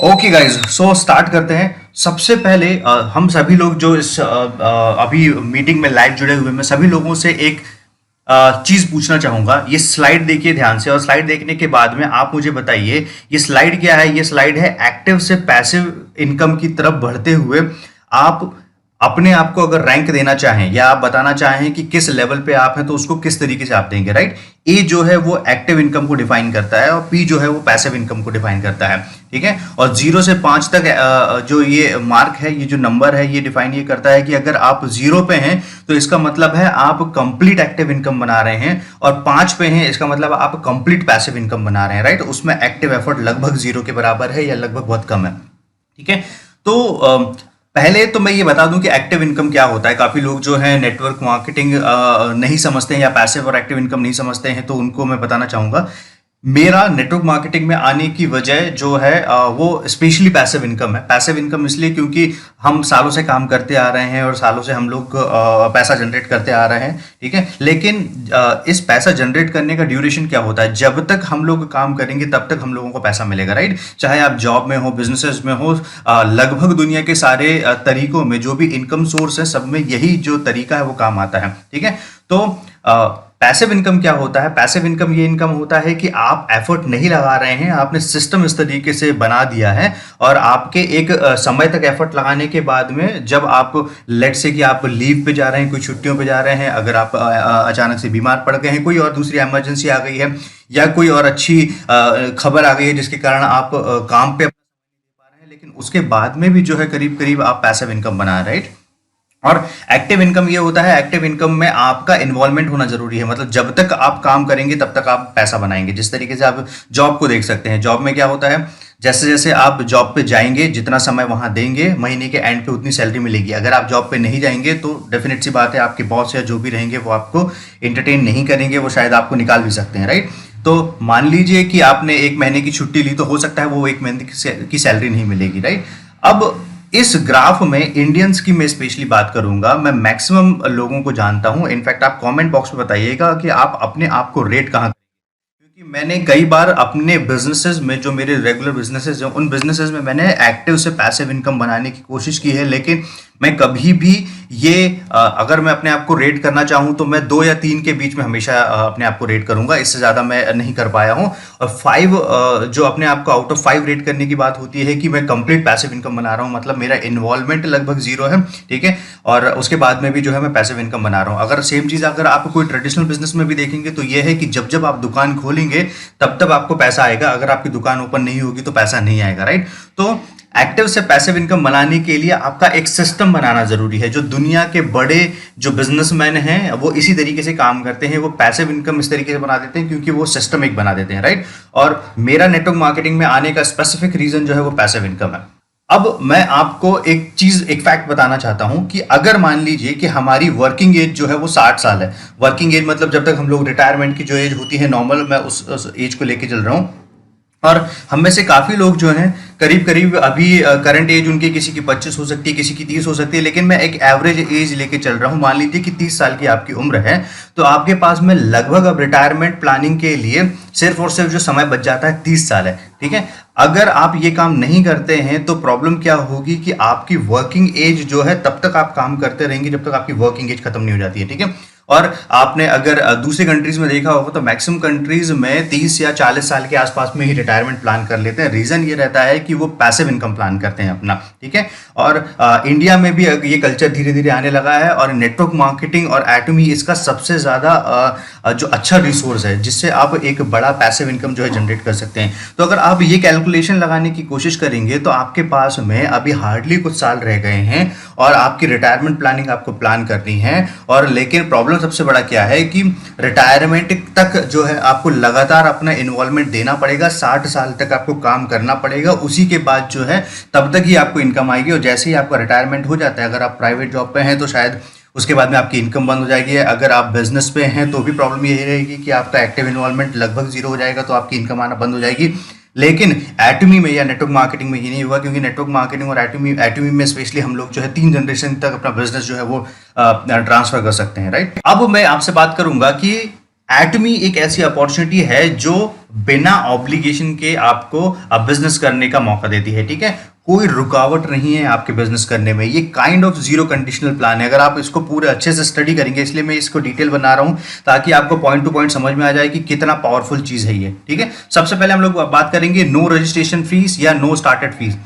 Okay guys, so start करते हैं। सबसे पहले हम सभी लोग जो इस अभी मीटिंग में लाइव जुड़े हुए हैं, मैं सभी लोगों से एक चीज पूछना चाहूंगा। ये स्लाइड देखिए ध्यान से, और स्लाइड देखने के बाद में आप मुझे बताइए ये स्लाइड क्या है। ये स्लाइड है एक्टिव से पैसिव इनकम की तरफ बढ़ते हुए आप अपने आप को अगर रैंक देना चाहें या आप बताना चाहें कि किस लेवल पे आप हैं, तो उसको किस तरीके से आप देंगे, राइट। ए जो है वो एक्टिव इनकम को डिफाइन करता है और पी जो है वो पैसिव इनकम को डिफाइन करता है, ठीक है। और 0 से 5 तक जो ये मार्क है, ये जो नंबर है, ये डिफाइन ये करता है कि अगर आप 0 पे हैं तो इसका मतलब है आप कंप्लीट एक्टिव इनकम बना रहे हैं, और 5 पे हैं इसका मतलब आप कंप्लीट पैसिव इनकम बना रहे हैं, राइट। उसमें एक्टिव एफर्ट लगभग 0 के बराबर है या लगभग बहुत कम है, ठीक है। तो पहले तो मैं ये बता दूं कि एक्टिव इनकम क्या होता है। काफी लोग जो है नेटवर्क मार्केटिंग नहीं समझते हैं या पैसिव और एक्टिव इनकम नहीं समझते हैं, तो उनको मैं बताना चाहूंगा। मेरा नेटवर्क मार्केटिंग में आने की वजह जो है वो स्पेशली पैसिव इनकम है। पैसिव इनकम इसलिए क्योंकि हम सालों से काम करते आ रहे हैं और सालों से हम लोग पैसा जनरेट करते आ रहे हैं, ठीक है। लेकिन इस पैसा जनरेट करने का ड्यूरेशन क्या होता है, जब तक हम लोग काम करेंगे तब तक हम लोगों को पैसा मिलेगा, राइट। चाहे आप जॉब में हो, बिजनेसेस में हो, लगभग दुनिया के सारे तरीकों में जो भी इनकम सोर्स है, सब में यही जो तरीका है वो काम आता है, ठीक है। तो पैसिव इनकम क्या होता है? पैसिव इनकम ये इनकम होता है कि आप एफर्ट नहीं लगा रहे हैं, आपने सिस्टम इस तरीके से बना दिया है, और आपके एक समय तक एफर्ट लगाने के बाद में जब आप लेट से कि आप लीव पे जा रहे हैं, कोई छुट्टियों पे जा रहे हैं, अगर आप अचानक से बीमार पड़ गए हैं, कोई और दूसरी इमरजेंसी आ गई है, या कोई और अच्छी खबर आ गई है जिसके कारण आप काम पे पा रहे हैं, लेकिन उसके बाद में भी जो है करीब करीब आप पैसिव इनकम बना रहे हैं, राइट। और एक्टिव इनकम ये होता है, एक्टिव इनकम में आपका इन्वॉल्वमेंट होना जरूरी है। मतलब जब तक आप काम करेंगे तब तक आप पैसा बनाएंगे। जिस तरीके से आप जॉब को देख सकते हैं, जॉब में क्या होता है, जैसे जैसे आप जॉब पे जाएंगे, जितना समय वहां देंगे, महीने के एंड पे उतनी सैलरी मिलेगी। अगर आप जॉब पे नहीं जाएंगे तो डेफिनेट सी बात है, आपके बॉस या जो भी रहेंगे वो आपको एंटरटेन नहीं करेंगे, वो शायद आपको निकाल भी सकते हैं, राइट। तो मान लीजिए कि आपने 1 महीने की छुट्टी ली, तो हो सकता है वो 1 महीने की सैलरी नहीं मिलेगी, राइट। अब इस ग्राफ में इंडियंस की मैं स्पेशली बात करूंगा। मैं मैक्सिमम लोगों को जानता हूं, इनफैक्ट आप कमेंट बॉक्स में बताइएगा कि आप अपने आप को रेट कहां, क्योंकि मैंने कई बार अपने बिजनेसेस में, जो मेरे रेगुलर बिजनेसेस हैं, उन बिजनेसेस में मैंने एक्टिव से पैसिव इनकम बनाने की कोशिश की है, लेकिन मैं कभी भी ये अगर मैं अपने आप को रेट करना चाहूँ तो मैं 2 या 3 के बीच में हमेशा अपने आप को रेट करूंगा, इससे ज़्यादा मैं नहीं कर पाया हूँ। और 5 जो अपने आप को आउट ऑफ 5 रेट करने की बात होती है कि मैं कंप्लीट पैसिव इनकम बना रहा हूँ, मतलब मेरा इन्वॉल्वमेंट लगभग 0 है, ठीक है। और उसके बाद में भी जो है मैं पैसिव इनकम बना रहा हूँ। अगर सेम चीज़ अगर आप कोई ट्रेडिशनल बिजनेस में भी देखेंगे तो ये है कि जब जब आप दुकान खोलेंगे तब तब आपको पैसा आएगा, अगर आपकी दुकान ओपन नहीं होगी तो पैसा नहीं आएगा, राइट। तो एक्टिव से पैसिव इनकम बनाने के लिए आपका एक सिस्टम बनाना जरूरी है। जो दुनिया के बड़े जो बिजनेसमैन हैं वो इसी तरीके से काम करते हैं, वो पैसिव इनकम इस तरीके से बना देते हैं क्योंकि वो सिस्टम एक बना देते हैं, राइट। और मेरा नेटवर्क मार्केटिंग में आने का स्पेसिफिक रीजन जो है वो पैसिव इनकम है। अब मैं आपको एक फैक्ट बताना चाहता हूं कि अगर मान लीजिए कि हमारी वर्किंग एज जो है वो 60 साल है। वर्किंग एज मतलब जब तक हम लोग रिटायरमेंट की जो एज होती है नॉर्मल, मैं उस एज को लेके चल रहा हूं। और हम में से काफी लोग जो हैं करीब करीब अभी करंट एज उनकी किसी की 25 हो सकती है, किसी की 30 हो सकती है, लेकिन मैं एक एवरेज एज लेके चल रहा हूं। मान लीजिए कि 30 साल की आपकी उम्र है, तो आपके पास में लगभग अब रिटायरमेंट प्लानिंग के लिए सिर्फ और सिर्फ जो समय बच जाता है 30 साल है, ठीक है। अगर आप ये काम नहीं करते हैं तो प्रॉब्लम क्या होगी कि आपकी वर्किंग एज जो है तब तक आप काम करते रहेंगे जब तक आपकी वर्किंग एज खत्म नहीं हो जाती है, ठीक है। और आपने अगर दूसरी कंट्रीज में देखा होगा तो मैक्सिमम कंट्रीज में 30 या 40 साल के आसपास में ही रिटायरमेंट प्लान कर लेते हैं। रीजन ये रहता है कि वो पैसिव इनकम प्लान करते हैं अपना, ठीक है। और इंडिया में भी ये कल्चर धीरे धीरे आने लगा है, और नेटवर्क मार्केटिंग और एटमी इसका सबसे ज्यादा जो अच्छा रिसोर्स है जिससे आप एक बड़ा पैसिव इनकम जो है जनरेट कर सकते हैं। तो अगर आप ये कैलकुलेशन लगाने की कोशिश करेंगे तो आपके पास में अभी हार्डली कुछ साल रह गए हैं और आपकी रिटायरमेंट प्लानिंग आपको प्लान करनी है। और लेकिन प्रॉब्लम सबसे बड़ा क्या है कि रिटायरमेंट तक जो है आपको लगातार अपना इन्वॉल्वमेंट देना पड़ेगा, 60 साल तक आपको काम करना पड़ेगा, उसी के बाद जो है तब तक ही आपको इनकम आएगी। और जैसे ही आपका रिटायरमेंट हो जाता है, अगर आप प्राइवेट जॉब पे हैं तो शायद उसके बाद में आपकी इनकम बंद हो जाएगी। अगर आप बिजनेस पे हैं तो भी प्रॉब्लम यही रहेगी कि आपका एक्टिव इन्वॉल्वमेंट लगभग 0 हो जाएगा, तो आपकी इनकम आना बंद हो जाएगी। लेकिन एटमी में या नेटवर्क मार्केटिंग में ये नहीं हुआ, क्योंकि नेटवर्क मार्केटिंग और एटमी में स्पेशली हम लोग जो है 3 जनरेशन तक अपना बिजनेस जो है वो ट्रांसफर कर सकते हैं, राइट। अब मैं आपसे बात करूंगा कि एटमी एक ऐसी अपॉर्चुनिटी है जो बिना ऑब्लिगेशन के आपको बिजनेस करने का मौका देती है। ठीक है, कोई रुकावट नहीं है आपके बिजनेस करने में। ये kind of zero conditional plan है। अगर आप इसको पूरे अच्छे से स्टडी करेंगे, इसलिए मैं इसको डिटेल बना रहा हूं ताकि आपको पॉइंट टू पॉइंट समझ में आ जाए कि कितना पावरफुल चीज है ये। ठीक है, सबसे पहले हम लोग बात करेंगे नो रजिस्ट्रेशन फीस या नो स्टार्टेड फीस।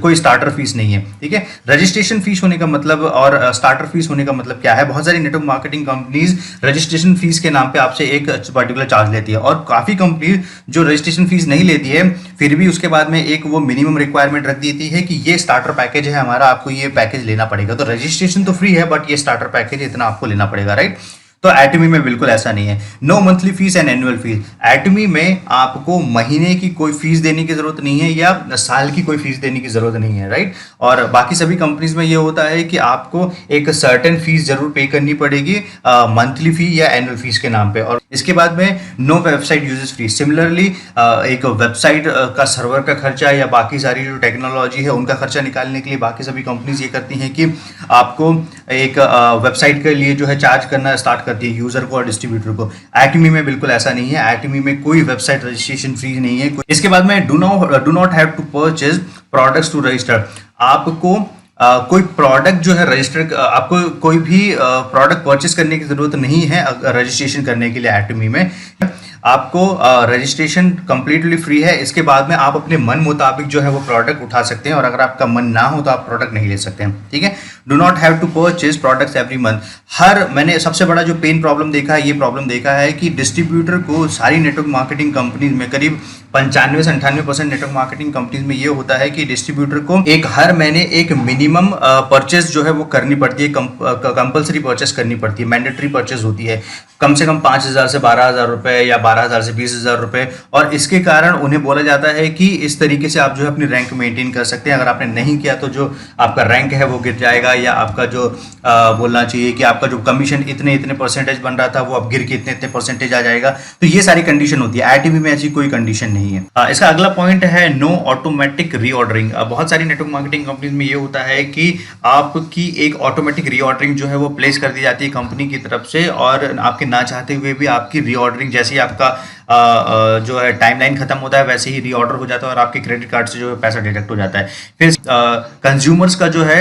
कोई स्टार्टर फीस नहीं है। ठीक है, रजिस्ट्रेशन फीस होने का मतलब और स्टार्टर फीस होने का मतलब क्या है? बहुत सारी network marketing companies registration fees के नाम पे आपसे एक पर्टिकुलर चार्ज लेती है, और काफी कंपनी जो रजिस्ट्रेशन फीस नहीं लेती है फिर भी उसके बाद में एक वो मिनिमम रिक्वायरमेंट रख देती है कि ये स्टार्टर पैकेज है हमारा, आपको ये पैकेज लेना पड़ेगा। तो रजिस्ट्रेशन तो फ्री है बट ये स्टार्टर पैकेज इतना आपको लेना पड़ेगा, राइट? तो एटमी में बिल्कुल ऐसा नहीं है। No monthly fees and annual fees. Atomy में आपको महीने की कोई फीस देने की जरूरत नहीं है या साल की कोई फीस देने की जरूरत नहीं है, राइट? और बाकी सभी कंपनीज में ये होता है कि आपको एक सर्टेन फीस जरूर पे करनी पड़ेगी मंथली फी या एनुअल फीस के नाम पे। और इसके बाद में no website uses fees. Similarly एक वेबसाइट का सर्वर का खर्चा या बाकी सारी जो टेक्नोलॉजी है उनका खर्चा निकालने के लिए बाकी सभी कंपनीज ये करती हैं कि आपको एक वेबसाइट के लिए जो है चार्ज करना स्टार्ट करती है यूजर को और डिस्ट्रीब्यूटर को। एटमी में बिल्कुल ऐसा नहीं है। एटमी में कोई वेबसाइट रजिस्ट्रेशन फीस नहीं है। इसके बाद में do not have to purchase products to register. आपको कोई प्रोडक्ट जो है रजिस्टर, आपको कोई भी प्रोडक्ट परचेस करने की जरूरत नहीं है रजिस्ट्रेशन करने के लिए। एटमी में आपको रजिस्ट्रेशन कंप्लीटली फ्री है। इसके बाद में आप अपने मन मुताबिक जो है वो प्रोडक्ट उठा सकते हैं, और अगर आपका मन ना हो तो आप प्रोडक्ट नहीं ले सकते हैं। ठीक है, do not have to purchase products every month. मैंने सबसे बड़ा जो पेन प्रॉब्लम देखा है, ये प्रॉब्लम देखा है कि डिस्ट्रीब्यूटर को सारी नेटवर्क मार्केटिंग कंपनीज में करीब 95 से 98% नेटवर्क मार्केटिंग कंपनीज में ये होता है कि डिस्ट्रीब्यूटर को हर महीने एक मिनिमम परचेस जो है वो करनी पड़ती है, कंपल्सरी परचेस करनी पड़ती है, मैंडेटरी परचेस होती है, कम से कम 5,000 से 12,000 रुपए या 12,000 से 20,000 रुपए। और इसके कारण उन्हें बोला जाता है कि इस तरीके से आप जो है अपनी रैंक मेंटेन कर सकते हैं। अगर आपने नहीं किया तो जो आपका रैंक है वो गिर जाएगा, या आपका जो बोलना चाहिए कि आपका जो कमीशन इतने इतने परसेंटेज बन रहा था वो अब गिर के इतने इतने परसेंटेज आ जाएगा। तो ये सारी कंडीशन होती है। आईटीबी में ऐसी कोई कंडीशन नहीं है। इसका अगला पॉइंट है नो ऑटोमेटिक रीऑर्डरिंग। बहुत सारी नेटवर्क मार्केटिंग कंपनीज में ये होता है कि आपकी एक ऑटोमेटिक रीऑर्डरिंग जो है वो प्लेस कर दी जाती है कंपनी की तरफ से, और आपके ना चाहते हुए भी आपकी रीऑर्डरिंग, जैसे ही आपका जो है टाइमलाइन खत्म होता है वैसे ही रीऑर्डर हो जाता है और आपके क्रेडिट कार्ड से जो है पैसा डिडक्ट हो जाता है। फिर कंज्यूमर्स का जो है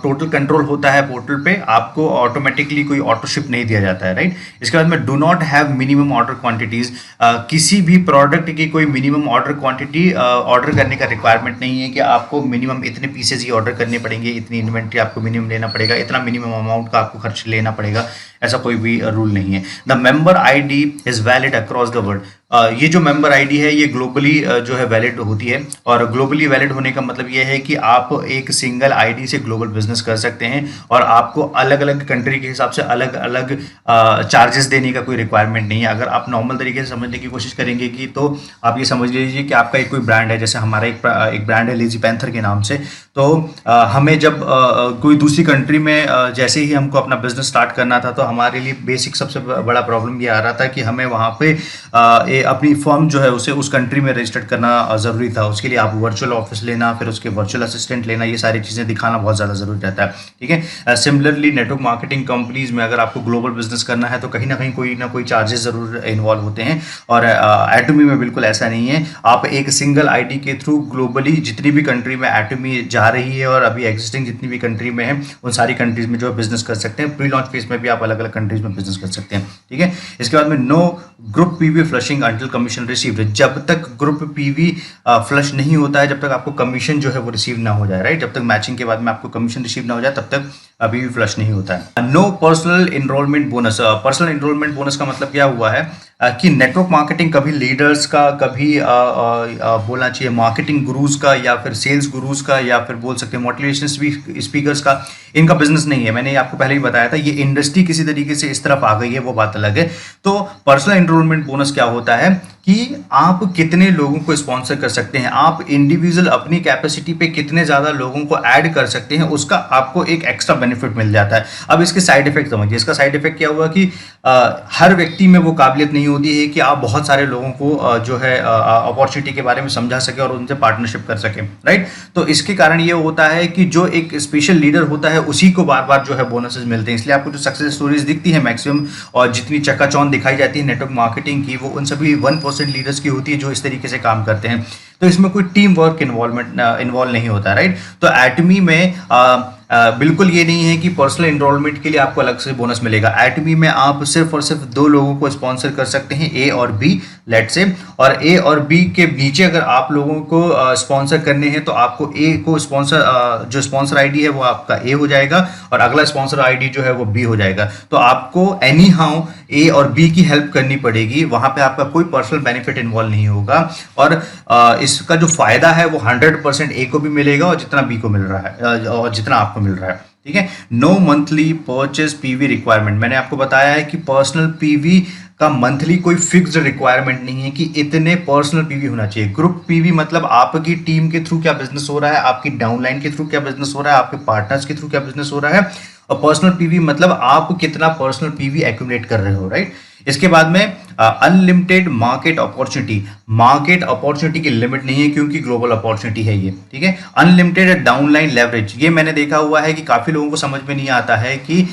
टोटल कंट्रोल होता है पोर्टल पे, आपको ऑटोमेटिकली कोई ऑटो शिप नहीं दिया जाता है, राइट? इसके बाद में do not have minimum order quantities. किसी भी प्रोडक्ट की कोई मिनिमम ऑर्डर क्वांटिटी ऑर्डर करने का रिक्वायरमेंट नहीं है कि आपको मिनिमम इतने पीसेज ही ऑर्डर करने पड़ेंगे, इतनी इन्वेंट्री आपको मिनिमम लेना पड़ेगा, इतना मिनिमम अमाउंट का आपको खर्च लेना पड़ेगा, ऐसा कोई भी रूल नहीं है। The member ID is valid across the world. ये जो मेंबर आईडी है ये ग्लोबली जो है वैलिड होती है, और ग्लोबली वैलिड होने का मतलब ये है कि आप एक सिंगल आईडी से ग्लोबल बिजनेस कर सकते हैं, और आपको अलग अलग कंट्री के हिसाब से अलग अलग चार्जेस देने का कोई रिक्वायरमेंट नहीं है। अगर आप नॉर्मल तरीके से समझने की कोशिश करेंगे कि तो आप ये समझ लीजिए कि आपका एक कोई ब्रांड है, जैसे हमारा एक ब्रांड है लेजी पैंथर के नाम से। तो हमें जब कोई दूसरी कंट्री में जैसे ही हमको अपना बिजनेस स्टार्ट करना था तो हमारे लिए बेसिक सबसे बड़ा प्रॉब्लम ये आ रहा था कि हमें वहाँ पे अपनी फर्म जो है उसे उस कंट्री में रजिस्टर्ड करना ज़रूरी था। उसके लिए आप वर्चुअल ऑफिस लेना, फिर उसके वर्चुअल असिस्टेंट लेना, ये सारी चीज़ें दिखाना बहुत ज़्यादा ज़रूरी रहता है। ठीक है, सिमिलरली नेटवर्क मार्केटिंग कंपनीज में अगर आपको ग्लोबल बिजनेस करना है तो कहीं ना कोई चार्जेस ज़रूर इन्वॉल्व होते हैं, और एटमी में बिल्कुल ऐसा नहीं है। आप एक सिंगल आईडी के थ्रू ग्लोबली जितनी भी कंट्री में एटमी जा रही है और अभी एग्जिस्टिंग जितनी भी कंट्री में है उन सारी कंट्रीज में जो है बिजनेस कर सकते हैं। प्री लॉन्च फेज में भी आप अलग अलग कंट्रीज में बिजनेस कर सकते हैं। ठीक है, इसके बाद में no group PV flushing until commission received. जब तक ग्रुप पीवी फ्लश नहीं होता है, जब तक आपको कमीशन जो है वो रिसीव ना हो जाए, राइट? जब तक मैचिंग के बाद में आपको कमीशन रिसीव ना हो जाए तब तक अभी भी फ्लश नहीं होता है। No personal enrolment bonus. Personal enrolment bonus का मतलब क्या हुआ है कि नेटवर्क मार्केटिंग कभी लीडर्स का, कभी बोलना चाहिए मार्केटिंग गुरुज का, या फिर सेल्स गुरुज का, या फिर बोल सकते हैं मोटिवेशन स्पीकर्स का, इनका बिजनेस नहीं है। मैंने आपको पहले ही बताया था, ये इंडस्ट्री किसी तरीके से इस तरफ आ गई है, वो बात अलग है। तो पर्सनल इनरोलमेंट बोनस क्या होता है कि आप कितने लोगों को स्पॉन्सर कर सकते हैं, आप इंडिविजुअल अपनी कैपेसिटी पे कितने ज़्यादा लोगों को ऐड कर सकते हैं, उसका आपको एक एक्स्ट्रा बेनिफिट मिल जाता है। अब इसके साइड इफेक्ट समझिए। इसका साइड इफेक्ट क्या हुआ कि हर व्यक्ति में वो काबिलियत नहीं होती है कि आप बहुत सारे लोगों को जो है अपॉर्चुनिटी के बारे में समझा सके और उनसे पार्टनरशिप कर सके, राइट? तो इसके कारण ये होता है कि जो एक स्पेशल लीडर होता है उसी को बार बार जो है बोनसेस मिलते हैं। इसलिए आपको जो सक्सेस स्टोरीज दिखती है मैक्सिमम, और जितनी चकाचौंध दिखाई जाती है नेटवर्क मार्केटिंग की, वो उन सभी 1% 100% लीडर्स की होती है जो इस तरीके से काम करते हैं। तो इसमें कोई टीम वर्क इन्वॉल्व नहीं होता, राइट। तो एटमी में बिल्कुल ये नहीं है कि पर्सनल एनरोलमेंट के लिए आपको अलग से बोनस मिलेगा। एटमी में आप सिर्फ और सिर्फ 2 लोगों को स्पॉन्सर कर सकते हैं, ए और बी, लेट से। और ए और बी के नीचे अगर आप लोगों को स्पॉन्सर करने हैं तो आपको ए को स्पॉन्सर, जो स्पॉन्सर आईडी है वो आपका ए हो जाएगा और अगला स्पॉन्सर आईडी जो है वो बी हो जाएगा। तो आपको एनी हाउ ए और बी की हेल्प करनी पड़ेगी, वहां पे आपका कोई पर्सनल बेनिफिट इन्वॉल्व नहीं होगा। और इसका जो फायदा है वो 100% ए को भी मिलेगा और जितना बी को मिल रहा है और जितना आपको मिल रहा है, ठीक है। No monthly purchase PV requirement, मैंने आपको बताया है कि पर्सनल पीवी का मंथली कोई फिक्स्ड रिक्वायरमेंट नहीं है कि इतने पर्सनल पीवी होना चाहिए। ग्रुप पीवी मतलब आपकी टीम के थ्रू क्या बिजनेस हो रहा है, आपकी डाउनलाइन के थ्रू क्या बिजनेस हो रहा है, आपके पार्टनर्स के थ्रू क्या बिजनेस हो रहा है। और पर्सनल पीवी मतलब आप कितना पर्सनल पीवी एक्यूमुलेट कर रहे हो, राइट। इसके बाद में अनलिमिटेड मार्केट अपॉर्चुनिटी की लिमिट नहीं है क्योंकि ग्लोबल अपॉर्चुनिटी है ये, ठीक है। अनलिमिटेड डाउनलाइन लेवरेज, ये मैंने देखा हुआ है कि काफी लोगों को समझ में नहीं आता है कि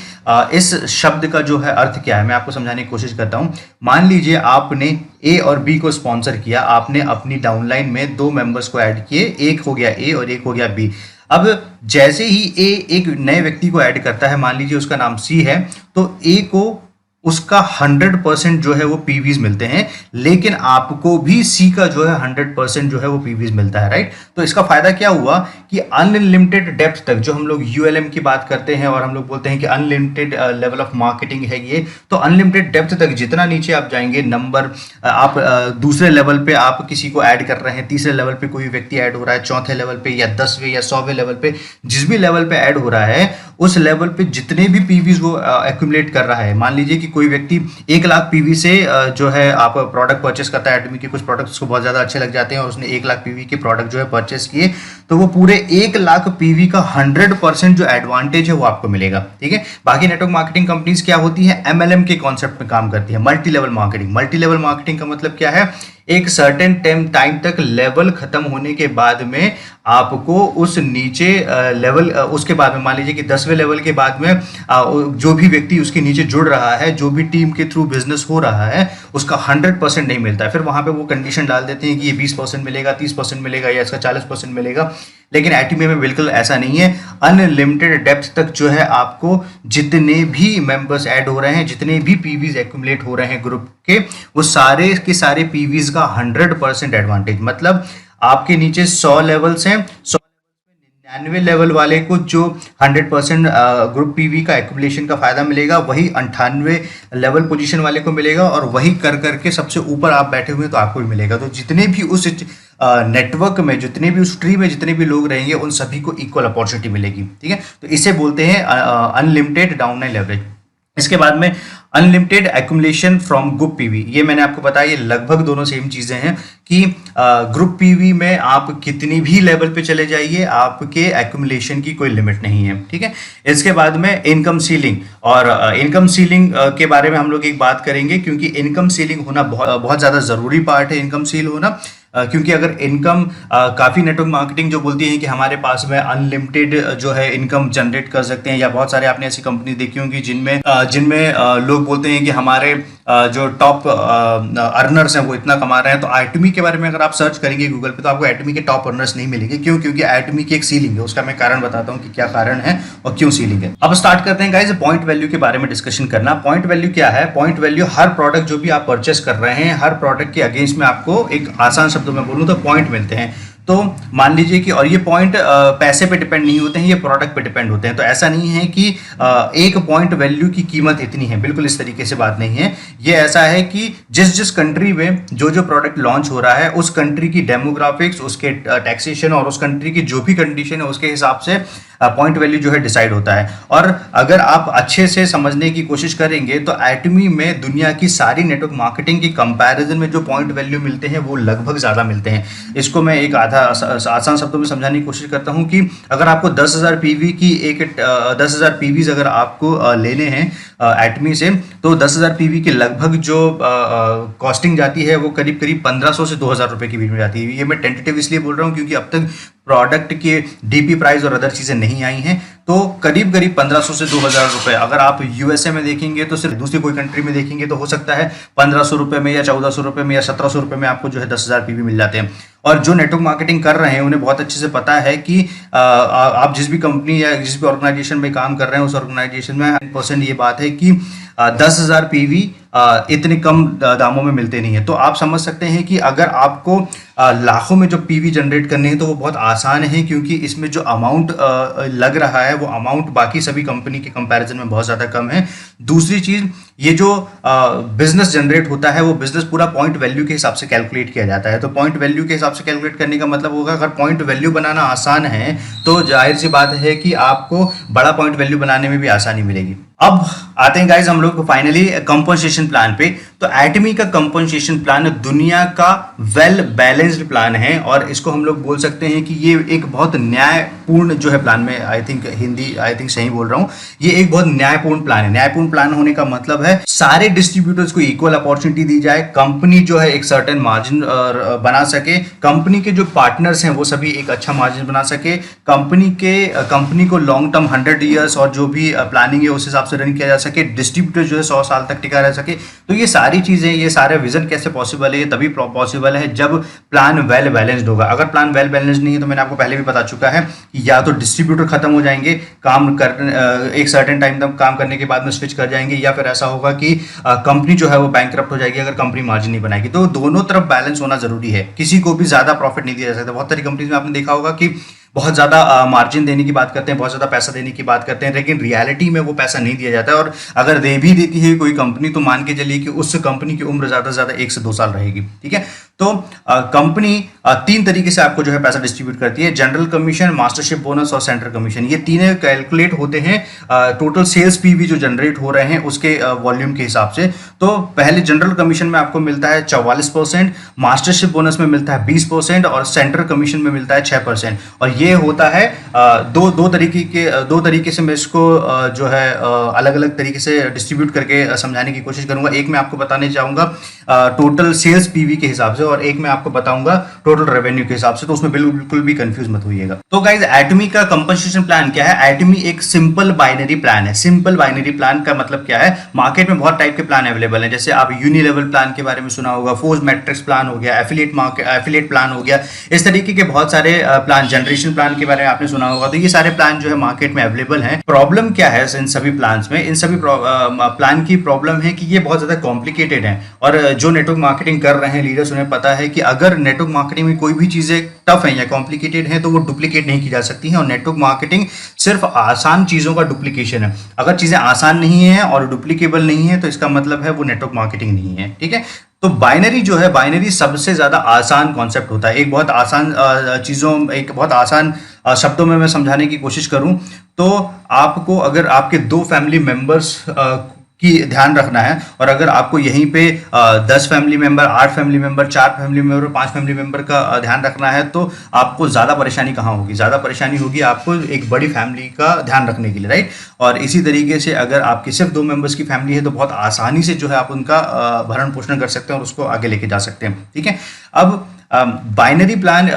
इस शब्द का जो है अर्थ क्या है। मैं आपको समझाने की कोशिश करता हूं। मान लीजिए आपने ए और बी को स्पॉन्सर किया, आपने अपनी डाउनलाइन में 2 मेंबर्स को ऐड किए, एक हो गया ए और एक हो गया बी। अब जैसे ही ए एक नए व्यक्ति को ऐड करता है, मान लीजिए उसका नाम सी है, तो ए को उसका 100% जो है वो पीवीज मिलते हैं, लेकिन आपको भी सी का जो है 100% जो है वो पीवीज मिलता है, राइट। तो इसका फायदा क्या हुआ कि अनलिमिटेड डेप्थ तक, जो हम लोग यूएलएम की बात करते हैं और हम लोग बोलते हैं कि अनलिमिटेड लेवल ऑफ मार्केटिंग है ये, तो अनलिमिटेड डेप्थ तक जितना नीचे आप जाएंगे, नंबर आप दूसरे लेवल पे आप किसी को ऐड कर रहे हैं, तीसरे लेवल पे कोई व्यक्ति ऐड हो रहा है, चौथे लेवल पे या 10वें या 100वें लेवल पे, जिस भी लेवल पे ऐड हो रहा है उस लेवल पे जितने भी पीवीज वो एक्यूमुलेट कर रहा है। मान लीजिए कि कोई व्यक्ति 1 लाख पीवी से जो है आप प्रोडक्ट परचेस करता है, एटमी के कुछ प्रोडक्ट्स उसको बहुत ज्यादा अच्छे लग जाते हैं और उसने 1 लाख पीवी के प्रोडक्ट जो है परचेस किए, तो वो पूरे 1 लाख पीवी का 100% जो एडवांटेज है वो आपको मिलेगा, ठीक है। बाकी नेटवर्क मार्केटिंग कंपनीज क्या होती है, एमएलएम के कॉन्सेप्ट में काम करती है, multi level marketing. Multi level marketing का मतलब क्या है, एक सर्टेन टाइम तक लेवल खत्म होने के बाद में आपको उस नीचे लेवल, उसके बाद में मान लीजिए कि 10वें लेवल के बाद में जो भी व्यक्ति उसके नीचे जुड़ रहा है, जो भी टीम के थ्रू बिजनेस हो रहा है, उसका 100% नहीं मिलता है। फिर वहां पे वो कंडीशन डाल देते हैं कि ये 20% मिलेगा, 30% मिलेगा या इसका 40% मिलेगा। लेकिन एटीमी में बिल्कुल ऐसा नहीं है। अनलिमिटेड डेप्थ तक जो है आपको जितने भी मेंबर्स ऐड हो रहे हैं, जितने भी पीवीज एक्यूमुलेट हो रहे हैं ग्रुप के, वो सारे के सारे पीवीज का 100% एडवांटेज। मतलब आपके नीचे 100 लेवल्स हैं, 100 99वें लेवल वाले को जो 100% ग्रुप पीवी का एक्यूमुलेशन का फायदा मिलेगा, वही 98वें लेवल पोजीशन वाले को मिलेगा और वही कर करके सबसे ऊपर आप बैठे हुए तो आपको भी मिलेगा। तो जितने भी उस नेटवर्क में, जितने भी उस ट्री में जितने भी लोग रहेंगे, उन सभी को इक्वल अपॉर्चुनिटी मिलेगी, ठीक है। तो इसे बोलते हैं अनलिमिटेड डाउनलाइन लेवरेज। इसके बाद में unlimited accumulation from group PV, ये मैंने आपको बताया, ये लगभग दोनों सेम चीजें हैं कि ग्रुप पीवी में आप कितनी भी लेवल पे चले जाइए, आपके एक्यूमुलेशन की कोई लिमिट नहीं है, ठीक है। इसके बाद में इनकम सीलिंग, और इनकम सीलिंग के बारे में हम लोग एक बात करेंगे, क्योंकि इनकम सीलिंग होना बहुत ज्यादा जरूरी पार्ट है, इनकम सील होना। क्योंकि अगर इनकम, काफ़ी नेटवर्क मार्केटिंग जो बोलती है कि हमारे पास में अनलिमिटेड जो है इनकम जनरेट कर सकते हैं, या बहुत सारे आपने ऐसी कंपनी देखी होंगी जिनमें लोग बोलते हैं कि हमारे जो टॉप अर्नर्स हैं वो इतना कमा रहे हैं। तो एटमी के बारे में अगर आप सर्च करेंगे गूगल पे तो आपको एटमी के टॉप अर्नर्स नहीं मिलेंगे। क्यों? क्योंकि एटमी की एक सीलिंग है, उसका मैं कारण बताता हूँ कि क्या कारण है और क्यों सीलिंग है। अब स्टार्ट करते हैं गाइस पॉइंट वैल्यू के बारे में डिस्कशन करना। पॉइंट वैल्यू क्या है? पॉइंट वैल्यू हर प्रोडक्ट जो भी आप परचेस कर रहे हैं, हर प्रोडक्ट के अगेंस्ट में आपको एक आसान शब्दों में बोलूँ तो पॉइंट मिलते हैं। तो मान लीजिए कि, और ये पॉइंट पैसे पे डिपेंड नहीं होते हैं, ये प्रोडक्ट पे डिपेंड होते हैं। तो ऐसा नहीं है कि एक पॉइंट वैल्यू की कीमत इतनी है, बिल्कुल इस तरीके से बात नहीं है। ये ऐसा है कि जिस जिस कंट्री में जो जो प्रोडक्ट लॉन्च हो रहा है, उस कंट्री की डेमोग्राफिक्स, उसके टैक्सेशन और उस कंट्री की जो भी कंडीशन है उसके हिसाब से पॉइंट वैल्यू जो है डिसाइड होता है। और अगर आप अच्छे से समझने की कोशिश करेंगे तो एटमी में दुनिया की सारी नेटवर्क मार्केटिंग की कंपैरिजन में जो पॉइंट वैल्यू मिलते हैं वो लगभग ज़्यादा मिलते हैं। इसको मैं एक आसान शब्दों में समझाने की कोशिश करता हूं कि अगर आपको 10,000 पीवी की 10,000 पीवीज अगर आपको लेने हैं एटमी से, तो 10,000 पीवी के लगभग जो कॉस्टिंग जाती है वो करीब करीब 1,500 से 2,000 रुपए के बीच में जाती है। ये मैं टेंटेटिव इसलिए बोल रहा हूँ क्योंकि अब तक प्रोडक्ट के डीपी प्राइस और अदर चीज़ें नहीं आई हैं, तो करीब करीब 1500 से 2000 रुपए। अगर आप यूएसए में देखेंगे तो सिर्फ दूसरी कोई कंट्री में देखेंगे तो हो सकता है 1500 रुपए में या 1400 रुपए में या 1700 रुपए में आपको जो है 10,000 पीवी मिल जाते हैं। और जो नेटवर्क मार्केटिंग कर रहे हैं उन्हें बहुत अच्छे से पता है कि आप जिस भी कंपनी या जिस भी ऑर्गेनाइजेशन में काम कर रहे हैं उस ऑर्गेनाइजेशन में 100% ये बात है कि 10,000 पीवी इतने कम दामों में मिलते नहीं है। तो आप समझ सकते हैं कि अगर आपको लाखों में जो पीवी जनरेट करने हैं तो वो बहुत आसान है, क्योंकि इसमें जो अमाउंट लग रहा है वो अमाउंट बाकी सभी कंपनी के कंपैरिजन में बहुत ज़्यादा कम है। दूसरी चीज़, ये जो बिजनेस जनरेट होता है वो बिजनेस पूरा पॉइंट वैल्यू के हिसाब से कैलकुलेट किया जाता है। तो पॉइंट वैल्यू के हिसाब से कैलकुलेट करने का मतलब होगा, अगर पॉइंट वैल्यू बनाना आसान है तो जाहिर सी बात है कि आपको बड़ा पॉइंट वैल्यू बनाने में भी आसानी मिलेगी। अब आते हैं गाइज हम लोग फाइनली कंपनसेशन प्लान पे। तो एटमी का कंपनसेशन प्लान दुनिया का वेल बैलेंस्ड प्लान है, और इसको हम लोग बोल सकते हैं कि ये एक बहुत न्यायपूर्ण जो है प्लान में, आई थिंक सही बोल रहा हूँ, ये एक बहुत न्यायपूर्ण प्लान है। न्यायपूर्ण प्लान होने का मतलब है सारे डिस्ट्रीब्यूटर्स को इक्वल अपॉर्चुनिटी दी जाए, कंपनी जो है एक सर्टेन मार्जिन बना सके, कंपनी के जो पार्टनर्स हैं वो सभी एक अच्छा मार्जिन बना सके, कंपनी को लॉन्ग टर्म 100 ईयर्स और जो भी प्लानिंग है उस हिसाब से रन किया जा सके, डिस्ट्रीब्यूटर जो है 100 साल तक टिका रह सके। तो ये सारी चीजें, ये सारे विजन कैसे पॉसिबल है? ये तभी पॉसिबल है जब प्लान वेल बैलेंस्ड होगा। अगर प्लान वेल बैलेंस्ड नहीं है तो मैंने आपको पहले भी बता चुका है कि या तो डिस्ट्रीब्यूटर खत्म हो जाएंगे, एक सर्टेन टाइम तक काम करने के बाद में स्विच कर जाएंगे, या फिर ऐसा होगा कि कंपनी जो है वो बैंकरप्ट हो जाएगी अगर कंपनी मार्जिन नहीं बनाएगी। तो दोनों तरफ बैलेंस होना जरूरी है, किसी को भी ज्यादा प्रॉफिट नहीं दिया जा सकता। बहुत सारी कंपनीज में आपने देखा होगा कि बहुत ज़्यादा मार्जिन देने की बात करते हैं, बहुत ज़्यादा पैसा देने की बात करते हैं, लेकिन रियलिटी में वो पैसा नहीं दिया जाता है। और अगर दे भी देती है कोई कंपनी तो मान के चलिए कि उस कंपनी की उम्र ज़्यादा से ज़्यादा 1 से 2 साल रहेगी। ठीक है, तो कंपनी 3 तरीके से आपको जो है पैसा डिस्ट्रीब्यूट करती है, जनरल कमीशन, मास्टरशिप बोनस और सेंटर कमीशन। ये तीनों कैलकुलेट होते हैं टोटल सेल्स पीवी जो जनरेट हो रहे हैं उसके वॉल्यूम के हिसाब से। तो पहले जनरल कमीशन में आपको मिलता है 44%, मास्टरशिप बोनस में मिलता है 20% और सेंटर कमीशन में मिलता है 6%। और ये होता है दो तरीके से मैं इसको जो है अलग अलग तरीके से डिस्ट्रीब्यूट करके समझाने की कोशिश करूंगा। एक मैं आपको बताने चाहूंगा टोटल सेल्स पीवी के हिसाब से, और एक मैं आपको बताऊंगा टोटल रेवेन्यू के हिसाब से, तो उसमें बिल्कुल भी कंफ्यूज मत होइएगा। तो गाइज, एटमी का कंपनसेशन प्लान क्या है? एटमी एक सिंपल बाइनरी प्लान है। सिंपल बाइनरी प्लान का मतलब क्या है? मार्केट में बहुत टाइप के प्लान अवेलेबल हैं, जैसे आप यूनिलेवल प्लान के बारे में सुना होगा, फोर्स मैट्रिक्स प्लान हो गया, एफिलिएट प्लान हो गया, इस तरीके के बहुत सारे प्लान, जनरेशन प्लान के बारे में आपने सुना होगा। तो ये सारे प्लान जो है मार्केट में अवेलेबल हैं। प्रॉब्लम क्या है इन सभी प्लान्स में? इन सभी प्लान की प्रॉब्लम है कि ये बहुत ज्यादा कॉम्प्लिकेटेड है, और जो नेटवर्क मार्केटिंग कर रहे हैं लीडर्स उन्हें पता है कि अगर नेटवर्क मार्केटिंग में कोई भी चीजें टफ है या कॉम्प्लिकेटेड है तो वो डुप्लीकेट नहीं की जा सकती हैं। और नेटवर्क मार्केटिंग सिर्फ आसान चीजों का डुप्लीकेशन है। अगर चीजें आसान नहीं है और डुप्लीकेबल नहीं है तो इसका मतलब है वो नेटवर्क मार्केटिंग नहीं है। ठीक है, तो बाइनरी जो है, बाइनरी सबसे ज्यादा आसान कॉन्सेप्ट होता है। एक बहुत आसान शब्दों में मैं समझाने की कोशिश करूं तो आपको, अगर आपके 2 फैमिली मेंबर्स की ध्यान रखना है, और अगर आपको यहीं पे 10 family member, 8 family member, 4 family member, 5 family member का ध्यान रखना है, तो आपको ज़्यादा परेशानी कहाँ होगी? ज़्यादा परेशानी होगी आपको एक बड़ी फैमिली का ध्यान रखने के लिए, राइट। और इसी तरीके से अगर आपकी सिर्फ 2 मेंबर्स की फैमिली है तो बहुत आसानी से जो है आप उनका भरण पोषण कर सकते हैं और उसको आगे लेके जा सकते हैं। ठीक है, अब बाइनरी प्लान,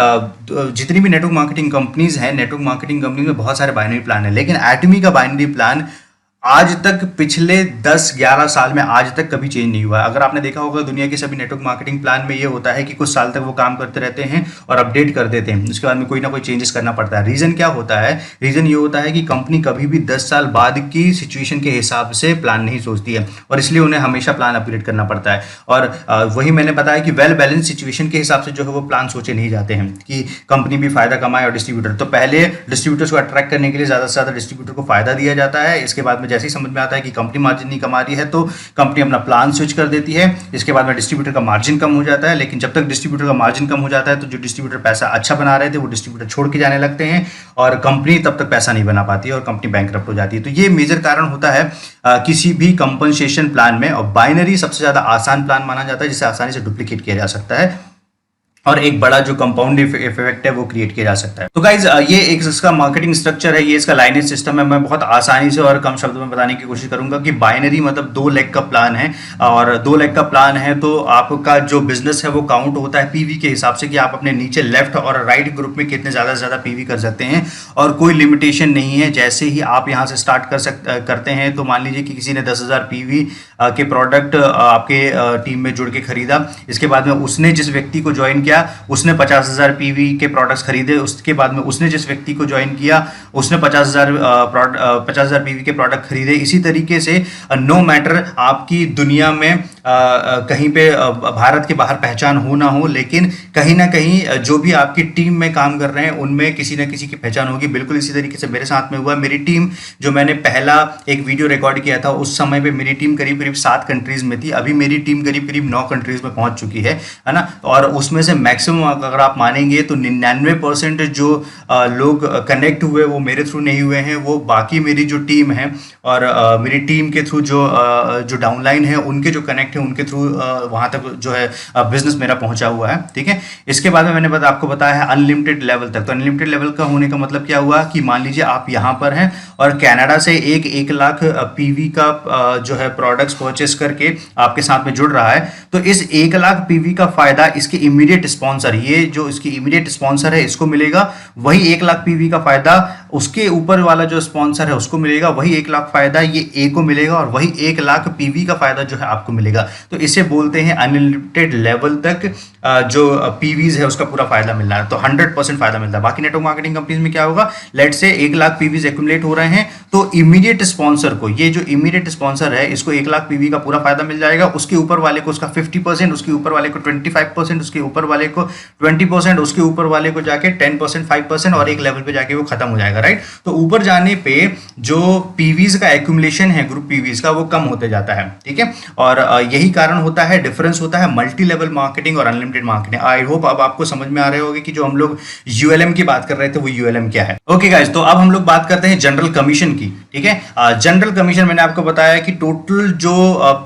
जितनी भी नेटवर्क मार्केटिंग कंपनीज हैं, नेटवर्क मार्केटिंग कंपनी में बहुत सारे बाइनरी प्लान हैं, लेकिन एटमी का बाइनरी प्लान आज तक पिछले 10-11 साल में आज तक कभी चेंज नहीं हुआ। अगर आपने देखा होगा दुनिया के सभी नेटवर्क मार्केटिंग प्लान में ये होता है कि कुछ साल तक वो काम करते रहते हैं और अपडेट कर देते हैं, उसके बाद में कोई ना कोई चेंजेस करना पड़ता है। रीजन क्या होता है? रीजन ये होता है कि कंपनी कभी भी 10 साल बाद की सिचुएशन के हिसाब से प्लान नहीं सोचती है, और इसलिए उन्हें हमेशा प्लान अपग्रेड करना पड़ता है। और वही मैंने बताया कि वेल बैलेंस सिचुएशन के हिसाब से जो है वो प्लान सोचे नहीं जाते हैं कि कंपनी भी फायदा कमाए और डिस्ट्रीब्यूटर। तो पहले डिस्ट्रीब्यूटर्स को अट्रैक्ट करने के लिए ज़्यादा से ज़्यादा डिस्ट्रीब्यूटर को फायदा दिया जाता है। इसके बाद में जैसे ही समझ में आता है कि कंपनी मार्जिन नहीं कमा रही है तो कंपनी अपना प्लान स्विच कर देती है। इसके बाद में डिस्ट्रीब्यूटर का मार्जिन कम हो जाता है, लेकिन जब तक डिस्ट्रीब्यूटर का मार्जिन कम हो जाता है तो जो डिस्ट्रीब्यूटर पैसा अच्छा बना रहे थे वो डिस्ट्रीब्यूटर छोड़ के जाने लगते हैं, और कंपनी तब तक पैसा नहीं बना पाती है और कंपनी बैंकरप्ट हो जाती है। तो ये मेजर कारण होता है किसी भी कंपनसेशन प्लान में। और बाइनरी सबसे ज़्यादा आसान प्लान माना जाता है जिसे आसानी से डुप्लीकेट किया जा सकता है। और एक बड़ा जो कंपाउंड इफेक्ट है वो क्रिएट किया जा सकता है। तो गाइज ये एक इसका मार्केटिंग स्ट्रक्चर है, ये इसका लाइनेज सिस्टम है। मैं बहुत आसानी से और कम शब्दों में बताने की कोशिश करूंगा कि बाइनरी मतलब 2 लेग का प्लान है, और 2 लेग का प्लान है तो आपका जो बिजनेस है वो काउंट होता है पीवी के हिसाब से कि आप अपने नीचे लेफ्ट और राइट ग्रुप में कितने ज़्यादा से ज़्यादा पीवी कर सकते हैं, और कोई लिमिटेशन नहीं है। जैसे ही आप यहाँ से स्टार्ट करते हैं तो मान लीजिए कि किसी ने 10,000 पीवी के प्रोडक्ट आपके टीम में जुड़ के खरीदा, इसके बाद में उसने जिस व्यक्ति को ज्वाइन किया उसने 50,000 पीवी के प्रोडक्ट्स खरीदे, उसके बाद में उसने जिस व्यक्ति को ज्वाइन किया उसने 50,000 पीवी के प्रोडक्ट खरीदे। इसी तरीके से नो मैटर आपकी दुनिया में कहीं पे भारत के बाहर पहचान हो ना हो, लेकिन कहीं ना कहीं जो भी आपकी टीम में काम कर रहे हैं उनमें किसी ना किसी की पहचान होगी। बिल्कुल इसी तरीके से मेरे साथ में हुआ। मेरी टीम जो मैंने पहला एक वीडियो रिकॉर्ड किया था उस समय पे मेरी टीम करीब करीब 7 कंट्रीज में थी, अभी मेरी टीम करीब करीब 9 कंट्रीज में पहुंच चुकी है ना। और उसमें से मैक्सिमम अगर आप मानेंगे तो 99% जो लोग कनेक्ट हुए वो मेरे थ्रू नहीं हुए हैं, वो बाकी मेरी जो टीम है और मेरी टीम के थ्रू जो डाउनलाइन है उनके जो कनेक्ट है उनके थ्रू वहां तक जो है बिजनेस मेरा पहुंचा हुआ है। ठीक है, इसके बाद में मैंने आपको बताया है अनलिमिटेड लेवल तक। तो अनलिमिटेड लेवल का होने का मतलब क्या हुआ कि मान लीजिए आप यहां पर हैं और कनाडा से 1 लाख पीवी का जो है प्रोडक्ट्स परचेस करके आपके साथ में जुड़ रहा है, तो इस 1 लाख पीवी का फायदा इसके इमीडिएट स्पॉन्सर, ये जो इसकी इमीडिएट स्पॉन्सर है इसको मिलेगा, वही 1 लाख पीवी का फायदा उसके ऊपर वाला जो स्पॉन्सर है उसको मिलेगा, वही 1 लाख फायदा ये ए को मिलेगा, और वही 1 लाख पीवी का फायदा जो है आपको मिलेगा। तो इसे बोलते हैं अनलिमिटेड लेवल तक जो पीवीज है उसका पूरा फायदा मिल रहा है, तो 100% फायदा मिलता है। बाकी नेटवर्क मार्केटिंग कंपनीज में क्या होगा, लेट से 1 लाख पीवीज एक्यूमुलेट हो रहे हैं तो इमीडिएट स्पॉन्सर को, ये जो इमीडिएट स्पॉन्सर है इसको 1 लाख पीवी का पूरा फायदा मिल जाएगा, उसके ऊपर वाले को उसका 50%, उसके ऊपर वाले को 25%, उसके ऊपर वाले को 20%, उसके ऊपर वाले को जाके 10%, 5% और एक लेवल पे जाके वो खत्म हो जाएगा, राइट। तो ऊपर जाने पे जो पीवीज का एक्यूमुलेशन है ग्रुप पीवीज का वो कम होते जाता है। ठीक है, और यही कारण होता है, डिफरेंस होता है मल्टी लेवल मार्केटिंग और अनलिमिटेड मार्केटिंग। आई होप अब आपको समझ में आ रहे होंगे कि जो हम लोग यूएलएम की बात कर रहे थे वो यूएलएम क्या है। ओके गाइस, तो अब हम लोग बात करते हैं जनरल कमीशन की। ठीक है, जनरल कमीशन मैंने आपको बताया कि टोटल जो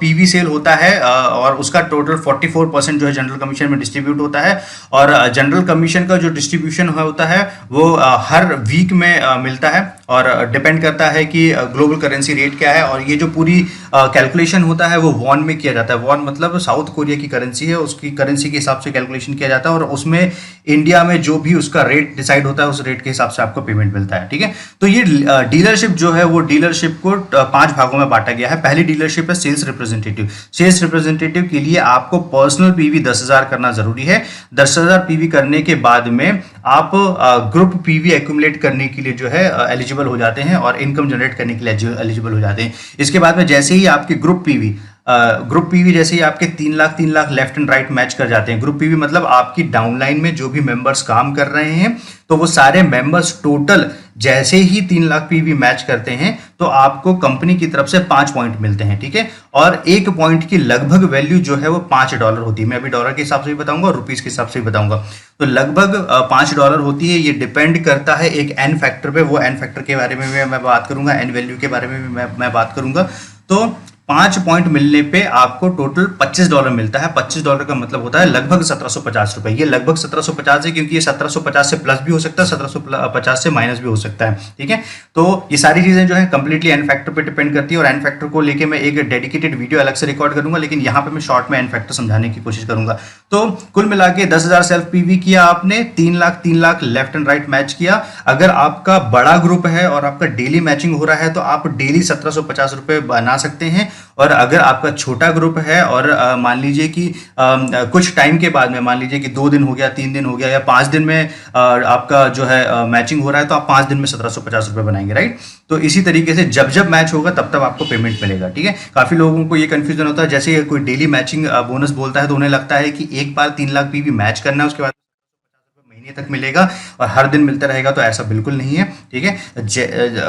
पीवी सेल होता है और उसका टोटल 44% जो है जनरल कमीशन में डिस्ट्रीब्यूट होता है, और जनरल कमीशन का जो डिस्ट्रीब्यूशन होता है वो हर वीक में मिलता है, और डिपेंड करता है कि ग्लोबल करेंसी रेट क्या है, और ये जो पूरी कैलकुलेशन होता है वो वॉन में किया जाता है। वॉन मतलब साउथ कोरिया की करेंसी है, उसकी करेंसी के हिसाब से कैलकुलेशन किया जाता है, और उसमें इंडिया में जो भी उसका रेट डिसाइड होता है उस रेट के हिसाब से आपको पेमेंट मिलता है। ठीक है, तो ये डीलरशिप जो है वो डीलरशिप को 5 भागों में बांटा गया है। पहली डीलरशिप है सेल्स रिप्रेजेंटेटिव। सेल्स रिप्रेजेंटेटिव के लिए आपको पर्सनल पीवी 10,000 करना जरूरी है। 10,000 पीवी करने के बाद में आप ग्रुप पीवी एक्यूमुलेट करने के लिए जो है एलिजिबल हो जाते हैं, और इनकम जनरेट करने के लिए एलिजिबल हो जाते हैं। इसके बाद में जैसे ही आपके ग्रुप पीवी जैसे ही आपके 3 lakh left and right match कर जाते हैं। ग्रुप पीवी मतलब आपकी डाउनलाइन में जो भी मेंबर्स काम कर रहे हैं तो वो सारे मेंबर्स टोटल जैसे ही 3 लाख पीवी मैच करते हैं तो आपको कंपनी की तरफ से 5 पॉइंट मिलते हैं। ठीक है, और 1 पॉइंट की लगभग वैल्यू जो है वो $5 होती है। मैं अभी डॉलर के हिसाब से भी बताऊंगा और रुपीज के हिसाब से भी बताऊंगा। तो लगभग $5 होती है। ये डिपेंड करता है एक एन फैक्टर पे, वो एन फैक्टर के बारे में मैं बात करूंगा, एन वैल्यू के बारे में भी मैं बात करूंगा। तो 5 पॉइंट मिलने पे आपको टोटल $25 मिलता है। $25 का मतलब होता है लगभग 1750 रुपए। ये लगभग 1750 है क्योंकि ये 1750 से प्लस भी हो सकता है, 1750 से माइनस भी हो सकता है। ठीक है, तो ये सारी चीजें जो है कंप्लीटली एन फैक्टर पे डिपेंड करती है, और एन फैक्टर को लेके मैं एक डेडिकेटेड वीडियो अलग से रिकॉर्ड करूंगा, लेकिन यहाँ पे मैं शॉर्ट में एन फैक्टर समझाने की कोशिश करूंगा। तो कुल मिला के 10,000 सेल्फ पीवी किया आपने, 3 lakh left and right match किया। अगर आपका बड़ा ग्रुप है और आपका डेली मैचिंग हो रहा है तो आप डेली 1750 रुपए बना सकते हैं, और अगर आपका छोटा ग्रुप है और मान लीजिए कि कुछ टाइम के बाद में, मान लीजिए कि 2 दिन हो गया, 3 दिन हो गया, या 5 दिन में आपका जो है मैचिंग हो रहा है, तो आप 5 दिन में 1750 रुपए बनाएंगे, राइट। तो इसी तरीके से जब जब मैच होगा तब तब आपको पेमेंट मिलेगा। ठीक है, काफी लोगों को ये कंफ्यूजन होता है, जैसे कोई डेली मैचिंग बोनस बोलता है तो उन्हें लगता है कि एक बार 3 लाख पीवी मैच करना है, उसके बाद महीने तक मिलेगा और हर दिन मिलता रहेगा। तो ऐसा बिल्कुल नहीं है। ठीक है,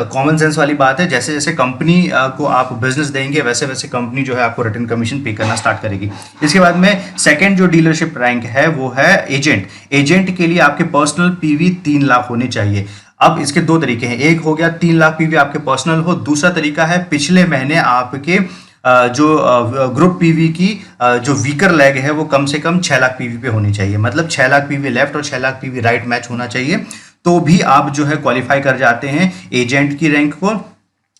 कॉमन सेंस वाली बात है। जैसे जैसे कंपनी को आप बिजनेस देंगे वैसे वैसे कंपनी जो है आपको रिटर्न कमीशन पे करना स्टार्ट करेगी। इसके बाद में सेकंड जो डीलरशिप रैंक है वो है एजेंट। एजेंट के लिए आपके पर्सनल पीवी 3 लाख होने चाहिए। अब इसके 2 तरीके हैं, एक हो गया 3 लाख पीवी आपके पर्सनल हो, दूसरा तरीका है पिछले महीने आपके जो ग्रुप पीवी की जो वीकर लेग है वो कम से कम 6 लाख पीवी पे होनी चाहिए, मतलब 6 लाख पीवी लेफ्ट और 6 लाख पीवी राइट मैच होना चाहिए, तो भी आप जो है क्वालिफाई कर जाते हैं एजेंट की रैंक को।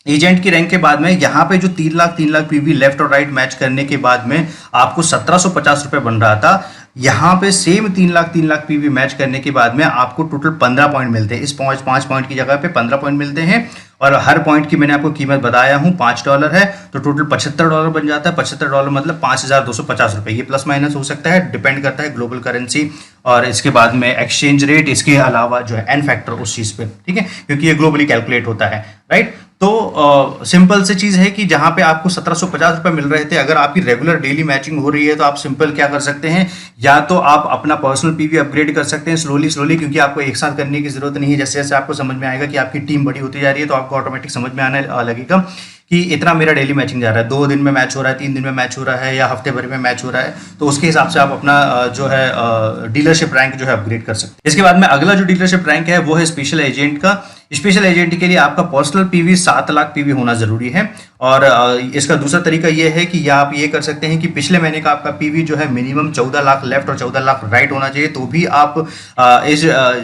एजेंट की रैंक के बाद में यहाँ पे जो 3 लाख पीवी लेफ्ट और राइट मैच करने के बाद में आपको 1750 रुपये बन रहा था, यहाँ पे सेम 3 लाख पीवी मैच करने के बाद में आपको टोटल 15 पॉइंट मिलते हैं। इस 5 पॉइंट की जगह पे 15 पॉइंट मिलते हैं, और हर पॉइंट की मैंने आपको कीमत बताया हूँ $5 है, तो टोटल $75 बन जाता है। $75 मतलब 5250 रुपये। ये प्लस माइनस हो सकता है, डिपेंड करता है ग्लोबल करेंसी और इसके बाद में एक्सचेंज रेट, इसके अलावा जो है एन फैक्टर उस चीज़ पे, ठीक है, क्योंकि ये ग्लोबली कैलकुलेट होता है, राइट। तो सिंपल से चीज़ है कि जहाँ पे आपको 1750 रुपये मिल रहे थे, अगर आपकी रेगुलर डेली मैचिंग हो रही है तो आप सिंपल क्या कर सकते हैं, या तो आप अपना पर्सनल पीवी अपग्रेड कर सकते हैं स्लोली, क्योंकि आपको एक साथ करने की जरूरत नहीं है। जैसे जैसे आपको समझ में आएगा कि आपकी टीम बड़ी होती जा रही है तो आपको ऑटोमेटिक समझ में आने लगेगा कि इतना मेरा डेली मैचिंग जा रहा है, 2 दिन में मैच हो रहा है, 3 दिन में मैच हो रहा है, या हफ्ते भर में मैच हो रहा है, तो उसके हिसाब से आप अपना जो है डीलरशिप रैंक जो है अपग्रेड कर सकते हैं। इसके बाद में अगला जो डीलरशिप रैंक है वो है स्पेशल एजेंट का। स्पेशल एजेंट के लिए आपका पर्सनल पीवी 7 लाख पीवी होना जरूरी है, और इसका दूसरा तरीका ये है कि या आप ये कर सकते हैं कि पिछले महीने का आपका पीवी जो है मिनिमम 14 लाख लेफ्ट और 14 लाख राइट होना चाहिए, तो भी आप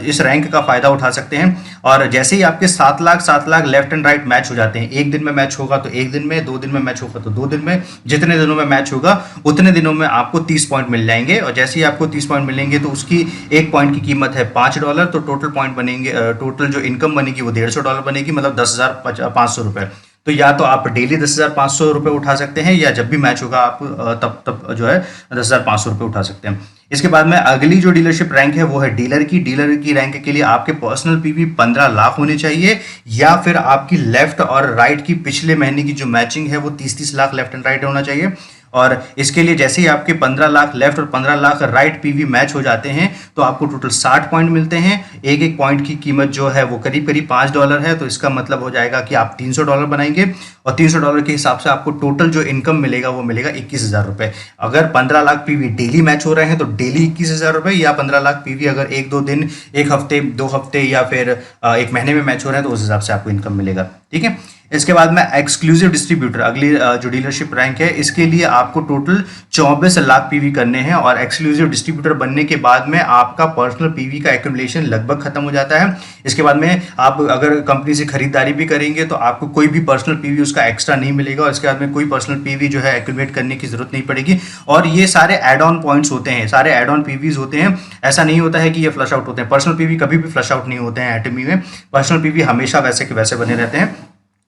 इस रैंक का फायदा उठा सकते हैं। और जैसे ही आपके 7 lakh left and right match हो जाते हैं, एक दिन में मैच होगा तो एक दिन में, 2 दिन में मैच होगा तो 2 दिन में, जितने दिनों में मैच होगा उतने दिनों में आपको 30 पॉइंट मिल जाएंगे, और जैसे ही आपको 30 पॉइंट मिलेंगे तो उसकी एक पॉइंट की कीमत है $5, तो टोटल पॉइंट बनेंगे, टोटल जो इनकम बनेगी वो $150 बनेगी, मतलब 10,500 रुपये। तो या तो आप डेली 10,500 रुपये उठा सकते हैं, या जब भी मैच होगा आप तब जो है 10,500 रुपये उठा सकते हैं। इसके बाद में अगली जो डीलरशिप रैंक है वो है डीलर की। डीलर की रैंक के लिए आपके पर्सनल पीवी 15 लाख होने चाहिए, या फिर आपकी लेफ्ट और राइट की पिछले महीने की जो मैचिंग है वो 30-30 लाख लेफ्ट एंड राइट होना चाहिए। और इसके लिए जैसे ही आपके 15 लाख लेफ्ट और 15 लाख राइट पीवी मैच हो जाते हैं तो आपको टोटल 60 पॉइंट मिलते हैं। एक एक पॉइंट की कीमत जो है वो करीब करीब $5 है, तो इसका मतलब हो जाएगा कि आप $300 बनाएंगे, और $300 के हिसाब से आपको टोटल जो इनकम मिलेगा वो मिलेगा 21,000 रुपये। अगर 15 लाख पीवी डेली मैच हो रहे हैं तो डेली 21,000 रुपये, या 15 लाख पीवी अगर 1-2 दिन, 1 हफ्ते, 2 हफ्ते या फिर 1 महीने में मैच हो रहे हैं तो उस हिसाब से आपको इनकम मिलेगा, ठीक है। इसके बाद में एक्सक्लूसिव डिस्ट्रीब्यूटर, अगली जो डीलरशिप रैंक है, इसके लिए आपको टोटल 24 लाख पीवी करने हैं, और एक्सक्लूसिव डिस्ट्रीब्यूटर बनने के बाद में आपका पर्सनल पीवी का एक्यूमुलेशन लगभग खत्म हो जाता है। इसके बाद में आप अगर कंपनी से खरीदारी भी करेंगे तो आपको कोई भी पर्सनल पीवी उसका एक्स्ट्रा नहीं मिलेगा, और इसके बाद में कोई पर्सनल पीवी जो है एक्यूमुलेट करने की जरूरत नहीं पड़ेगी। और ये सारे एड ऑन पॉइंट्स होते हैं, सारे एड ऑन पीवीज होते हैं, ऐसा नहीं होता है कि ये फ्लश आउट होते हैं। पर्सनल पीवी कभी भी फ्लश आउट नहीं होते हैं एटमी में, पर्सनल पीवी हमेशा वैसे के वैसे बने रहते हैं,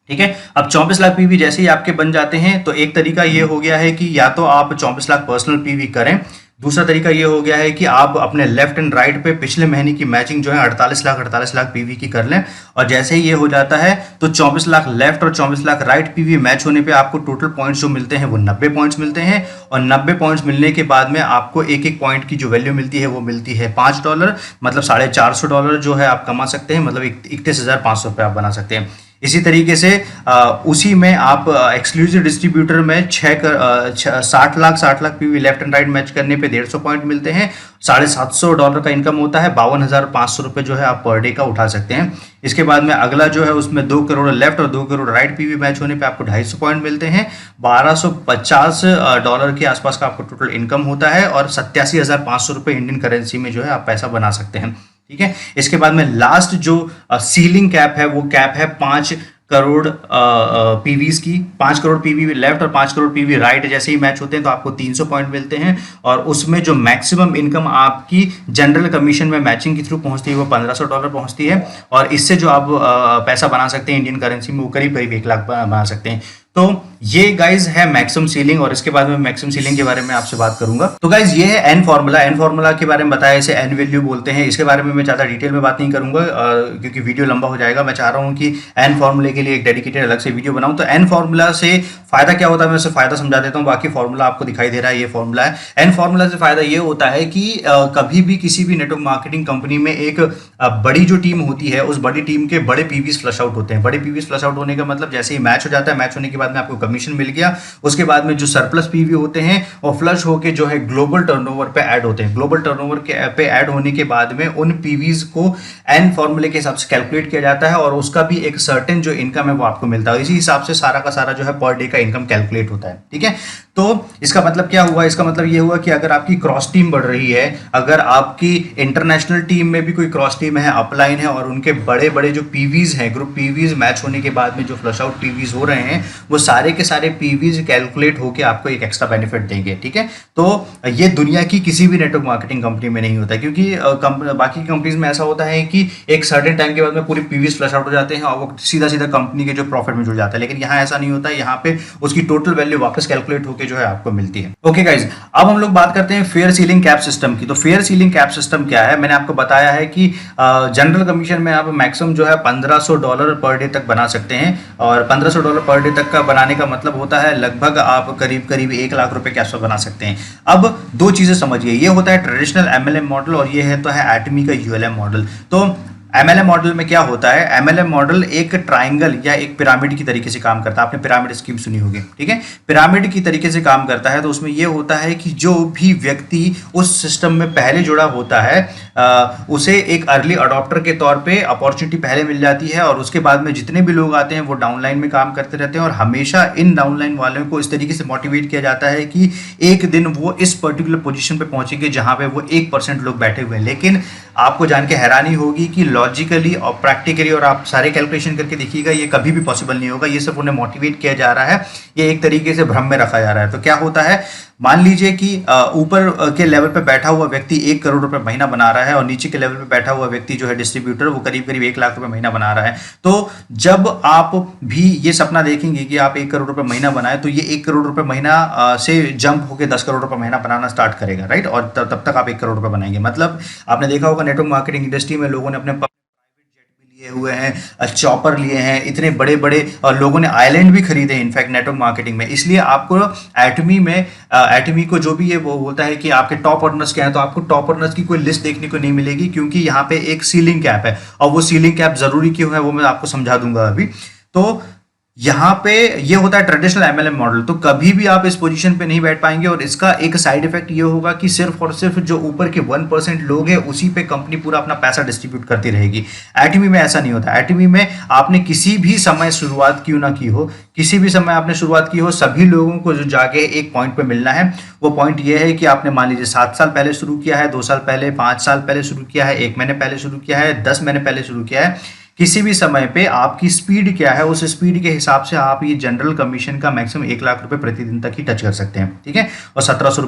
ठीक है। अब 24 लाख पीवी जैसे ही आपके बन जाते हैं तो एक तरीका ये हो गया है कि या तो आप 24 लाख पर्सनल पीवी करें, दूसरा तरीका ये हो गया है कि आप अपने लेफ्ट एंड राइट पे पिछले महीने की मैचिंग जो है 48 लाख पीवी की कर लें, और जैसे ही ये हो जाता है तो 24 लाख लेफ्ट और 24 लाख राइट पीवी मैच होने पे आपको टोटल पॉइंट्स जो मिलते हैं वो 90 पॉइंट्स मिलते हैं, और 90 पॉइंट्स मिलने के बाद में आपको एक एक पॉइंट की जो वैल्यू मिलती है वो मिलती है $5, मतलब $450 जो है आप कमा सकते हैं, मतलब 31,500 रुपये आप बना सकते हैं। इसी तरीके से उसी में आप एक्सक्लूसिव डिस्ट्रीब्यूटर में 60 lakh PV left and right match करने पे 150 पॉइंट मिलते हैं, $750 का इनकम होता है, 52,500 रुपये जो है आप पर डे का उठा सकते हैं। इसके बाद में अगला जो है उसमें 2 करोड़ लेफ्ट और 2 करोड़ राइट पीवी मैच होने पे आपको 250 पॉइंट मिलते हैं, $1250 के आसपास का आपको टोटल इनकम होता है, और 87,500 रुपये इंडियन करेंसी में जो है आप पैसा बना सकते हैं, ठीक है। इसके बाद में लास्ट जो सीलिंग कैप है वो कैप है 5 करोड़ पीवीज की। 5 करोड़ पीवी लेफ्ट और 5 करोड़ पीवी राइट जैसे ही मैच होते हैं तो आपको 300 पॉइंट मिलते हैं, और उसमें जो मैक्सिमम इनकम आपकी जनरल कमीशन में मैचिंग के थ्रू पहुंचती है वो $1,500 पहुंचती है, और इससे जो आप पैसा बना सकते हैं इंडियन करेंसी में वो करीब करीब 1 लाख बना सकते हैं। तो ये गाइज है मैक्सिमम सीलिंग, और इसके बाद में मैक्सिमम सीलिंग के बारे में आपसे बात करूंगा। तो गाइज ये है एन फार्मूला। एन फार्मूला के बारे में बताया, इसे एन वैल्यू बोलते हैं। इसके बारे में मैं ज़्यादा डिटेल में बात नहीं करूंगा क्योंकि वीडियो लंबा हो जाएगा। मैं चाह रहा हूं कि एन फार्मूले के लिए एक डेडिकेटेड अलग से वीडियो बनाऊं। तो एन फार्मूला से फायदा क्या होता है, मैं उसे फायदा समझा देता हूँ। बाकी फार्मूला आपको दिखाई दे रहा है, ये फार्मूला है। एन फार्मूला से फायदा ये होता है कि कभी भी किसी भी नेटवर्क मार्केटिंग कंपनी में एक बड़ी जो टीम होती है उस बड़ी टीम के बड़े पीवीज फ्लश आउट होते हैं। बड़े पीवीज फ्लश आउट होने का मतलब जैसे ही मैच हो जाता है, मैच होने के बाद बाद में आपको कमीशन मिल गया, उसके बाद में जो सरप्लस पीवी होते हैं और फ्लश होके जो है ग्लोबल टर्नओवर पे ऐड होते हैं। ग्लोबल टर्नओवर के पे ऐड होने के बाद में उन पीवीज को एन फॉर्मूले के हिसाब से कैलकुलेट किया जाता है और उसका भी एक सर्टेन जो इनकम है वो आपको मिलता है। इसी हिसाब से सारा का सारा जो है पर डे का इनकम कैलकुलेट होता है, ठीक है। तो इसका मतलब क्या हुआ, इसका मतलब ये हुआ कि अगर आपकी क्रॉस टीम बढ़ रही है, अगर आपकी इंटरनेशनल टीम में भी कोई क्रॉस टीम है, अपलाइन है और उनके बड़े बड़े जो पीवीज हैं, ग्रुप पीवीज मैच होने के बाद में जो फ्लश आउट पीवीज हो रहे हैं, वो सारे के सारे पीवीज कैलकुलेट होकर आपको एक एक्स्ट्रा बेनिफिट देंगे, ठीक है। तो ये दुनिया की किसी भी नेटवर्क मार्केटिंग कंपनी में नहीं होता, क्योंकि बाकी कंपनीज में ऐसा होता है कि एक सर्टेन टाइम के बाद में पूरी पीवीज फ्लश आउट हो जाते हैं और वो सीधा सीधा कंपनी के जो प्रॉफिट में जुड़ जाता है, लेकिन यहाँ ऐसा नहीं होता है। यहाँ पे उसकी टोटल वैल्यू वापस कैलकुलेट होकर जो है आपको मिलती है। ओके गाइज, अब हम लोग बात करते हैं फेयर सीलिंग कैप सिस्टम की। तो फेयर सीलिंग कैप सिस्टम क्या है, मैंने आपको बताया है कि जनरल कमीशन में आप मैक्सिमम जो है $1500 पर डे तक बना सकते हैं और $1500 पर डे तक का बनाने का मतलब होता है लगभग आप करीब करीब 1 लाख रुपए के आसपास बना सकते हैं। अब दो चीजें समझिए, ये होता है ट्रेडिशनल एमएलएम मॉडल और ये है तो है एटमी का यूएलएम मॉडल। तो एमएलएम मॉडल में क्या होता है, एमएलएम मॉडल एक ट्राइंगल या एक पिरामिड की तरीके से काम करता है। आपने पिरामिड स्कीम सुनी होगी, ठीक है। पिरामिड की तरीके से काम करता है, तो उसमें यह होता है कि जो भी व्यक्ति उस सिस्टम में पहले जुड़ा होता है उसे एक अर्ली अडॉप्टर के तौर पे अपॉर्चुनिटी पहले मिल जाती है और उसके बाद में जितने भी लोग आते हैं वो डाउनलाइन में काम करते रहते हैं और हमेशा इन डाउनलाइन वालों को इस तरीके से मोटिवेट किया जाता है कि एक दिन वो इस पर्टिकुलर पोजीशन पे पहुंचेंगे जहां पे वो 1% लोग बैठे हुए हैं। लेकिन आपको जान के हैरानी होगी कि लॉजिकली और प्रैक्टिकली और आप सारे कैलकुलेशन करके देखिएगा, ये कभी भी पॉसिबल नहीं होगा। ये सब उन्हें मोटिवेट किया जा रहा है, ये एक तरीके से भ्रम में रखा जा रहा है। तो क्या होता है, मान लीजिए कि ऊपर के लेवल पे बैठा हुआ व्यक्ति 1 करोड़ रुपए महीना बना रहा है और नीचे के लेवल पे बैठा हुआ व्यक्ति जो है डिस्ट्रीब्यूटर, वो करीब करीब 1 लाख रुपए महीना बना रहा है। तो जब आप भी ये सपना देखेंगे कि आप 1 करोड़ रुपए महीना बनाए, तो ये 1 करोड़ रुपए महीना से जंप होकर 10 करोड़ रुपए महीना बनाना स्टार्ट करेगा, राइट। और तब तक आप 1 करोड़ रुपए बनाएंगे। मतलब आपने देखा होगा नेटवर्क मार्केटिंग इंडस्ट्री में लोगों ने अपने लिए हुए हैं, चॉपर लिए हैं, इतने बड़े बड़े लोगों ने आइलैंड भी खरीदे इनफैक्ट नेटवर्क मार्केटिंग में। इसलिए आपको एटमी को जो भी ये वो बोलता है कि आपके टॉप अर्नर्स क्या हैं, तो आपको टॉप अर्नर्स की कोई लिस्ट देखने को नहीं मिलेगी, क्योंकि यहाँ पे एक सीलिंग कैप है और वो सीलिंग कैप जरूरी क्यों है वो मैं आपको समझा दूंगा अभी। तो यहाँ पे ये होता है ट्रेडिशनल एमएलएम मॉडल, तो कभी भी आप इस पोजीशन पे नहीं बैठ पाएंगे और इसका एक साइड इफेक्ट ये होगा कि सिर्फ और सिर्फ जो ऊपर के 1% लोग हैं उसी पे कंपनी पूरा अपना पैसा डिस्ट्रीब्यूट करती रहेगी। एटमी में ऐसा नहीं होता। एटमी में आपने किसी भी समय शुरुआत क्यों ना की हो, किसी भी समय आपने शुरुआत की हो, सभी लोगों को जो जाके एक पॉइंट पे मिलना है। वो पॉइंट ये है कि आपने मान लीजिए 7 साल पहले शुरू किया है, 2 साल पहले, 5 साल पहले शुरू किया है, 1 महीने पहले शुरू किया है, 10 महीने पहले शुरू किया है, किसी भी समय पे आपकी स्पीड क्या है, उस स्पीड के हिसाब से आप ये जनरल कमीशन का मैक्सिमम 1 लाख रुपए प्रतिदिन तक ही टच कर सकते हैं, ठीक है। और 1750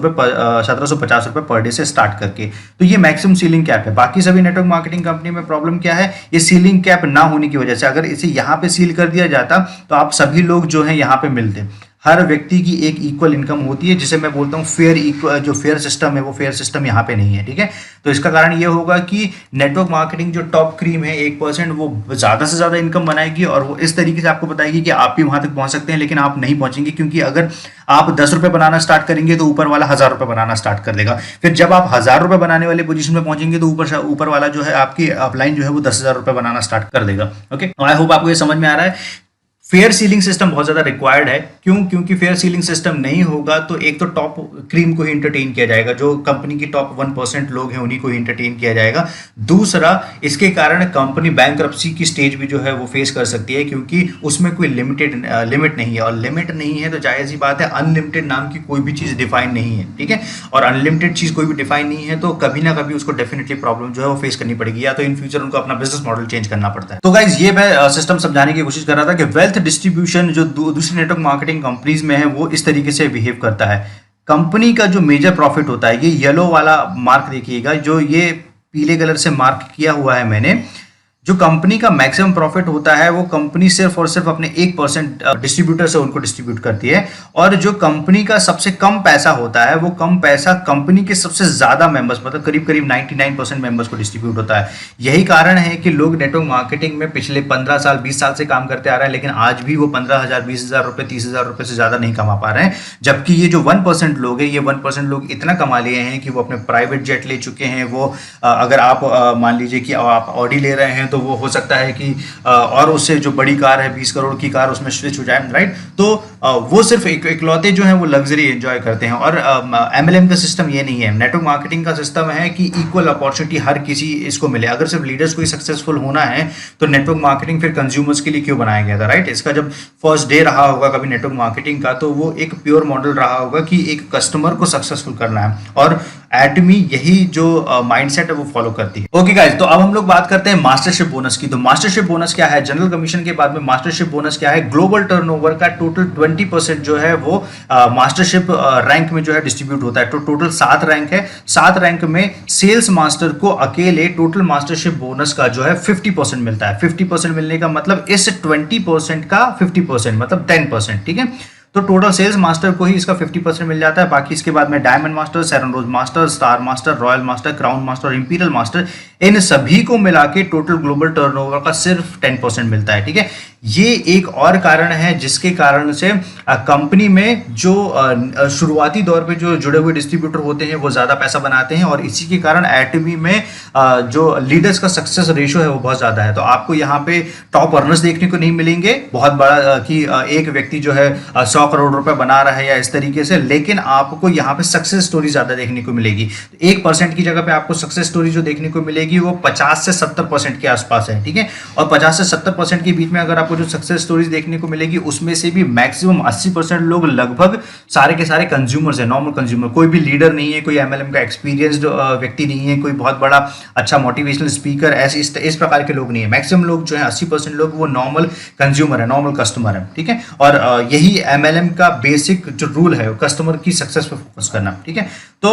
रुपए पर डे से स्टार्ट करके, तो ये मैक्सिमम सीलिंग कैप है। बाकी सभी नेटवर्क मार्केटिंग कंपनी में प्रॉब्लम क्या है, ये सीलिंग कैप ना होने की वजह से। अगर इसे यहाँ पे सील कर दिया जाता तो आप सभी लोग जो है यहाँ पे मिलते, हर व्यक्ति की एक इक्वल इनकम होती है, जिसे मैं बोलता हूँ फेयर इक्वल। जो फेयर सिस्टम है वो फेयर सिस्टम यहाँ पे नहीं है, ठीक है। तो इसका कारण ये होगा कि नेटवर्क मार्केटिंग जो टॉप क्रीम है 1%, वो ज्यादा से ज्यादा इनकम बनाएगी और वो इस तरीके से आपको बताएगी कि आप भी वहां तक पहुंच सकते हैं, लेकिन आप नहीं पहुंचेंगे, क्योंकि अगर आप 10 रुपए बनाना स्टार्ट करेंगे तो ऊपर वाला 1000 रुपए बनाना स्टार्ट कर देगा। फिर जब आप 1000 रुपए बनाने वाले पोजीशन में पहुंचेंगे तो ऊपर वाला जो है आपकी अपलाइन जो है वो 10,000 रुपए बनाना स्टार्ट कर देगा। ओके, आई होप आपको ये समझ में आ रहा है। फेयर सीलिंग सिस्टम बहुत ज्यादा रिक्वायर्ड है। क्यों? क्योंकि फेयर सीलिंग सिस्टम नहीं होगा तो एक तो टॉप क्रीम को ही इंटरटेन किया जाएगा, जो कंपनी की टॉप 1% लोग हैं उन्हीं को ही इंटरटेन किया जाएगा। दूसरा, इसके कारण कंपनी बैंकरप्सी की स्टेज भी जो है वो फेस कर सकती है, क्योंकि उसमें कोई लिमिट नहीं है, और लिमिट नहीं है तो जायज सी बात है, अनलिमिटेड नाम की कोई भी चीज डिफाइन नहीं है, ठीक है। और अनलिमिटेड चीज कोई भी डिफाइन नहीं है तो कभी ना कभी उसको डेफिनेटली प्रॉब्लम जो है वो फेस करनी पड़ेगी, या तो इन फ्यूचर उनको अपना बिजनेस मॉडल चेंज करना पड़ता है। तो गाइज, ये मैं सिस्टम समझाने की कोशिश कर रहा था कि वेल्थ डिस्ट्रीब्यूशन जो दूसरी नेटवर्क मार्केटिंग कंपनीज में है वो इस तरीके से बिहेव करता है। कंपनी का जो मेजर प्रॉफिट होता है, ये येलो वाला मार्क देखिएगा, जो ये पीले कलर से मार्क किया हुआ है मैंने, जो कंपनी का मैक्सिमम प्रॉफिट होता है वो कंपनी सिर्फ और सिर्फ अपने 1% डिस्ट्रीब्यूटर से उनको डिस्ट्रीब्यूट करती है। और जो कंपनी का सबसे कम पैसा होता है वो कम पैसा कंपनी के सबसे ज्यादा मेंबर्स, मतलब करीब करीब 99% मेंबर्स को डिस्ट्रीब्यूट होता है। यही कारण है कि लोग नेटवर्क मार्केटिंग में पिछले 15 साल 20 साल से काम करते आ रहे हैं, लेकिन आज भी वो 15,000 20,000 रुपए 30,000 रुपए से ज्यादा नहीं कमा पा रहे हैं। जबकि ये जो 1% लोग हैं, ये 1% लोग इतना कमा लिए हैं कि वो अपने प्राइवेट जेट ले चुके हैं। वो अगर आप मान लीजिए कि आप ऑडी ले रहे हैं तो वो हो सकता है कि और उससे जो बड़ी कार है 20 करोड़ की कार उसमें स्विच हो जाए, राइट। तो वो सिर्फ इकलौते जो है वो लग्जरी एंजॉय करते हैं। और एमएलएम का सिस्टम ये नहीं है, नेटवर्क मार्केटिंग का सिस्टम है कि इक्वल अपॉर्चुनिटी हर किसी इसको मिले। अगर सिर्फ लीडर्स को ही सक्सेसफुल होना है तो नेटवर्क मार्केटिंग फिर कंज्यूमर्स के लिए क्यों बनाया गया था, राइट। इसका जब फर्स्ट डे रहा होगा कभी नेटवर्क मार्केटिंग का, तो वो एक प्योर मॉडल रहा होगा कि एक कस्टमर को सक्सेसफुल करना है, और एटमी यही जो माइंडसेट है वो फॉलो करती है। ओके गाइस, तो अब हम लोग बात करते हैं मास्टरशिप बोनस की। तो मास्टरशिप बोनस क्या है? जनरल कमीशन के बाद में मास्टरशिप बोनस क्या है? ग्लोबल टर्नओवर का टोटल 20% जो है वो मास्टरशिप रैंक में जो है डिस्ट्रीब्यूट होता है। तो टोटल 7 रैंक है, 7 रैंक में सेल्स मास्टर को अकेले टोटल मास्टरशिप बोनस का जो है 50% मिलता है। 50% मिलने का मतलब इस 20% का 50% मतलब 10%, ठीक है। तो टोटल सेल्स मास्टर को ही इसका 50% मिल जाता है। बाकी इसके बाद में diamond master, Sharon rose master, star master, royal master, crown master, imperial master, इन सभी को मिला के टोटल ग्लोबल टर्नओवर का सिर्फ 10% मिलता है, ठीक है। ये एक और कारण है जिसके कारण से कंपनी में जो शुरुआती दौर पे जो जुड़े हुए डिस्ट्रीब्यूटर होते हैं वो ज्यादा पैसा बनाते हैं, और इसी के कारण एटमी में जो लीडर्स का सक्सेस रेशियो है वो बहुत ज्यादा है। तो आपको यहाँ पे टॉप अर्नर्स देखने को नहीं मिलेंगे बहुत बड़ा कि एक व्यक्ति जो है 100 करोड़ रुपए बना रहा है या इस तरीके से, लेकिन आपको यहाँ पे सक्सेस स्टोरी ज्यादा देखने को मिलेगी। 1% की जगह पे आपको सक्सेस स्टोरी जो देखने को मिलेगी वो 50 से 70% के आसपास है, ठीक है। और 50 से 70% के बीच में अगर आपको जो सक्सेस स्टोरीज देखने को मिलेगी उसमें से भी मैक्सिमम 80% लोग लगभग सारे के सारे कंज्यूमर्स हैं, नॉर्मल कंज्यूमर। कोई भी लीडर नहीं है, कोई एमएलएम का एक्सपीरियंस्ड व्यक्ति नहीं है, कोई बहुत बड़ा अच्छा मोटिवेशनल स्पीकर, ऐसे इस प्रकार के लोग नहीं है। मैक्सिमम लोग जो है 80% लोग वो नॉर्मल कंज्यूमर है, नॉर्मल कस्टमर है, ठीक है। और यही एमएलएम का बेसिक जो रूल है कस्टमर की सक्सेस पर फोकस करना, ठीक है। तो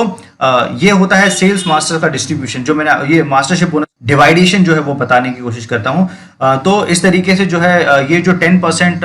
ये होता है सेल्स मास्टर का डिस्ट्रीब्यूशन। जो मैंने ये मास्टरशिप बोनस डिवाइडेशन जो है वो बताने की कोशिश करता हूं। तो इस तरीके से जो है ये जो 10%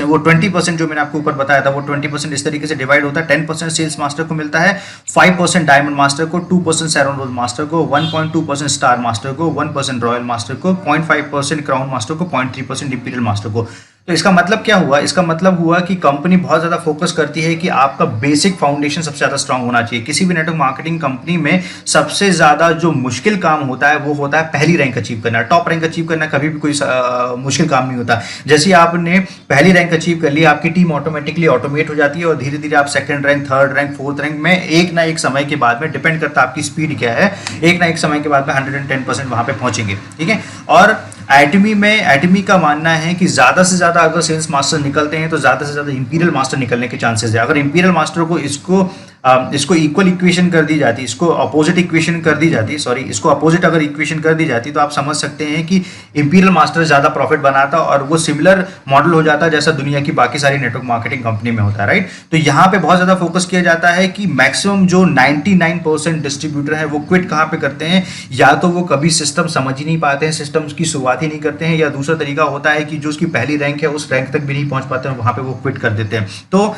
वो 20% जो मैंने आपको ऊपर बताया था वो 20% इस तरीके से डिवाइड होता है। 10% सेल्स मास्टर को मिलता है, 5% डायमंड मास्टर को, 2% सेरन रोज मास्टर को, 1.2% स्टार मास्टर को, 1% रॉयल मास्टर को, 0.5% क्राउन मास्टर को, 0.3% इंपीरियल मास्टर को। तो इसका मतलब क्या हुआ? इसका मतलब हुआ कि कंपनी बहुत ज्यादा फोकस करती है कि आपका बेसिक फाउंडेशन सबसे ज्यादा स्ट्रांग होना चाहिए। किसी भी नेटवर्क मार्केटिंग कंपनी में सबसे ज्यादा जो मुश्किल काम होता है वो होता है पहली रैंक अचीव करना। टॉप रैंक अचीव करना कभी भी कोई मुश्किल काम नहीं होता। जैसे आपने पहली रैंक अचीव कर ली, आपकी टीम ऑटोमेटिकली ऑटोमेट हो जाती है और धीरे धीरे आप second rank, third rank, fourth rank में एक ना एक समय के बाद में, डिपेंड करता है आपकी स्पीड क्या है, एक ना एक समय के बाद में 110% वहां पे पहुंचेंगे, ठीक है। और एटमी का मानना है कि ज्यादा से ज्यादा अगर सेल्स मास्टर निकलते हैं तो ज्यादा से ज्यादा इंपीरियल मास्टर निकलने के चांसेस है। अगर इंपीरियल मास्टर को इसको इक्वल इक्वेशन कर दी जाती, इसको अपोजिट इक्वेशन कर दी जाती, सॉरी, इसको अपोजिट अगर इक्वेशन कर दी जाती तो आप समझ सकते हैं कि इंपीरियल मास्टर ज्यादा प्रॉफिट बनाता और वो सिमिलर मॉडल हो जाता जैसा दुनिया की बाकी सारी नेटवर्क मार्केटिंग कंपनी में होता है, राइट। तो यहाँ पे बहुत ज्यादा फोकस किया जाता है कि मैक्सिमम जो 99% डिस्ट्रीब्यूटर है वो क्विट कहाँ पे करते हैं, या तो वो कभी सिस्टम समझ ही नहीं पाते हैं, सिस्टम की शुरुआत ही नहीं करते हैं, या दूसरा तरीका होता है कि जो उसकी पहली रैंक है उस रैंक तक भी नहीं पहुंच पाते हैं, वहां पे वो क्विट कर देते हैं। तो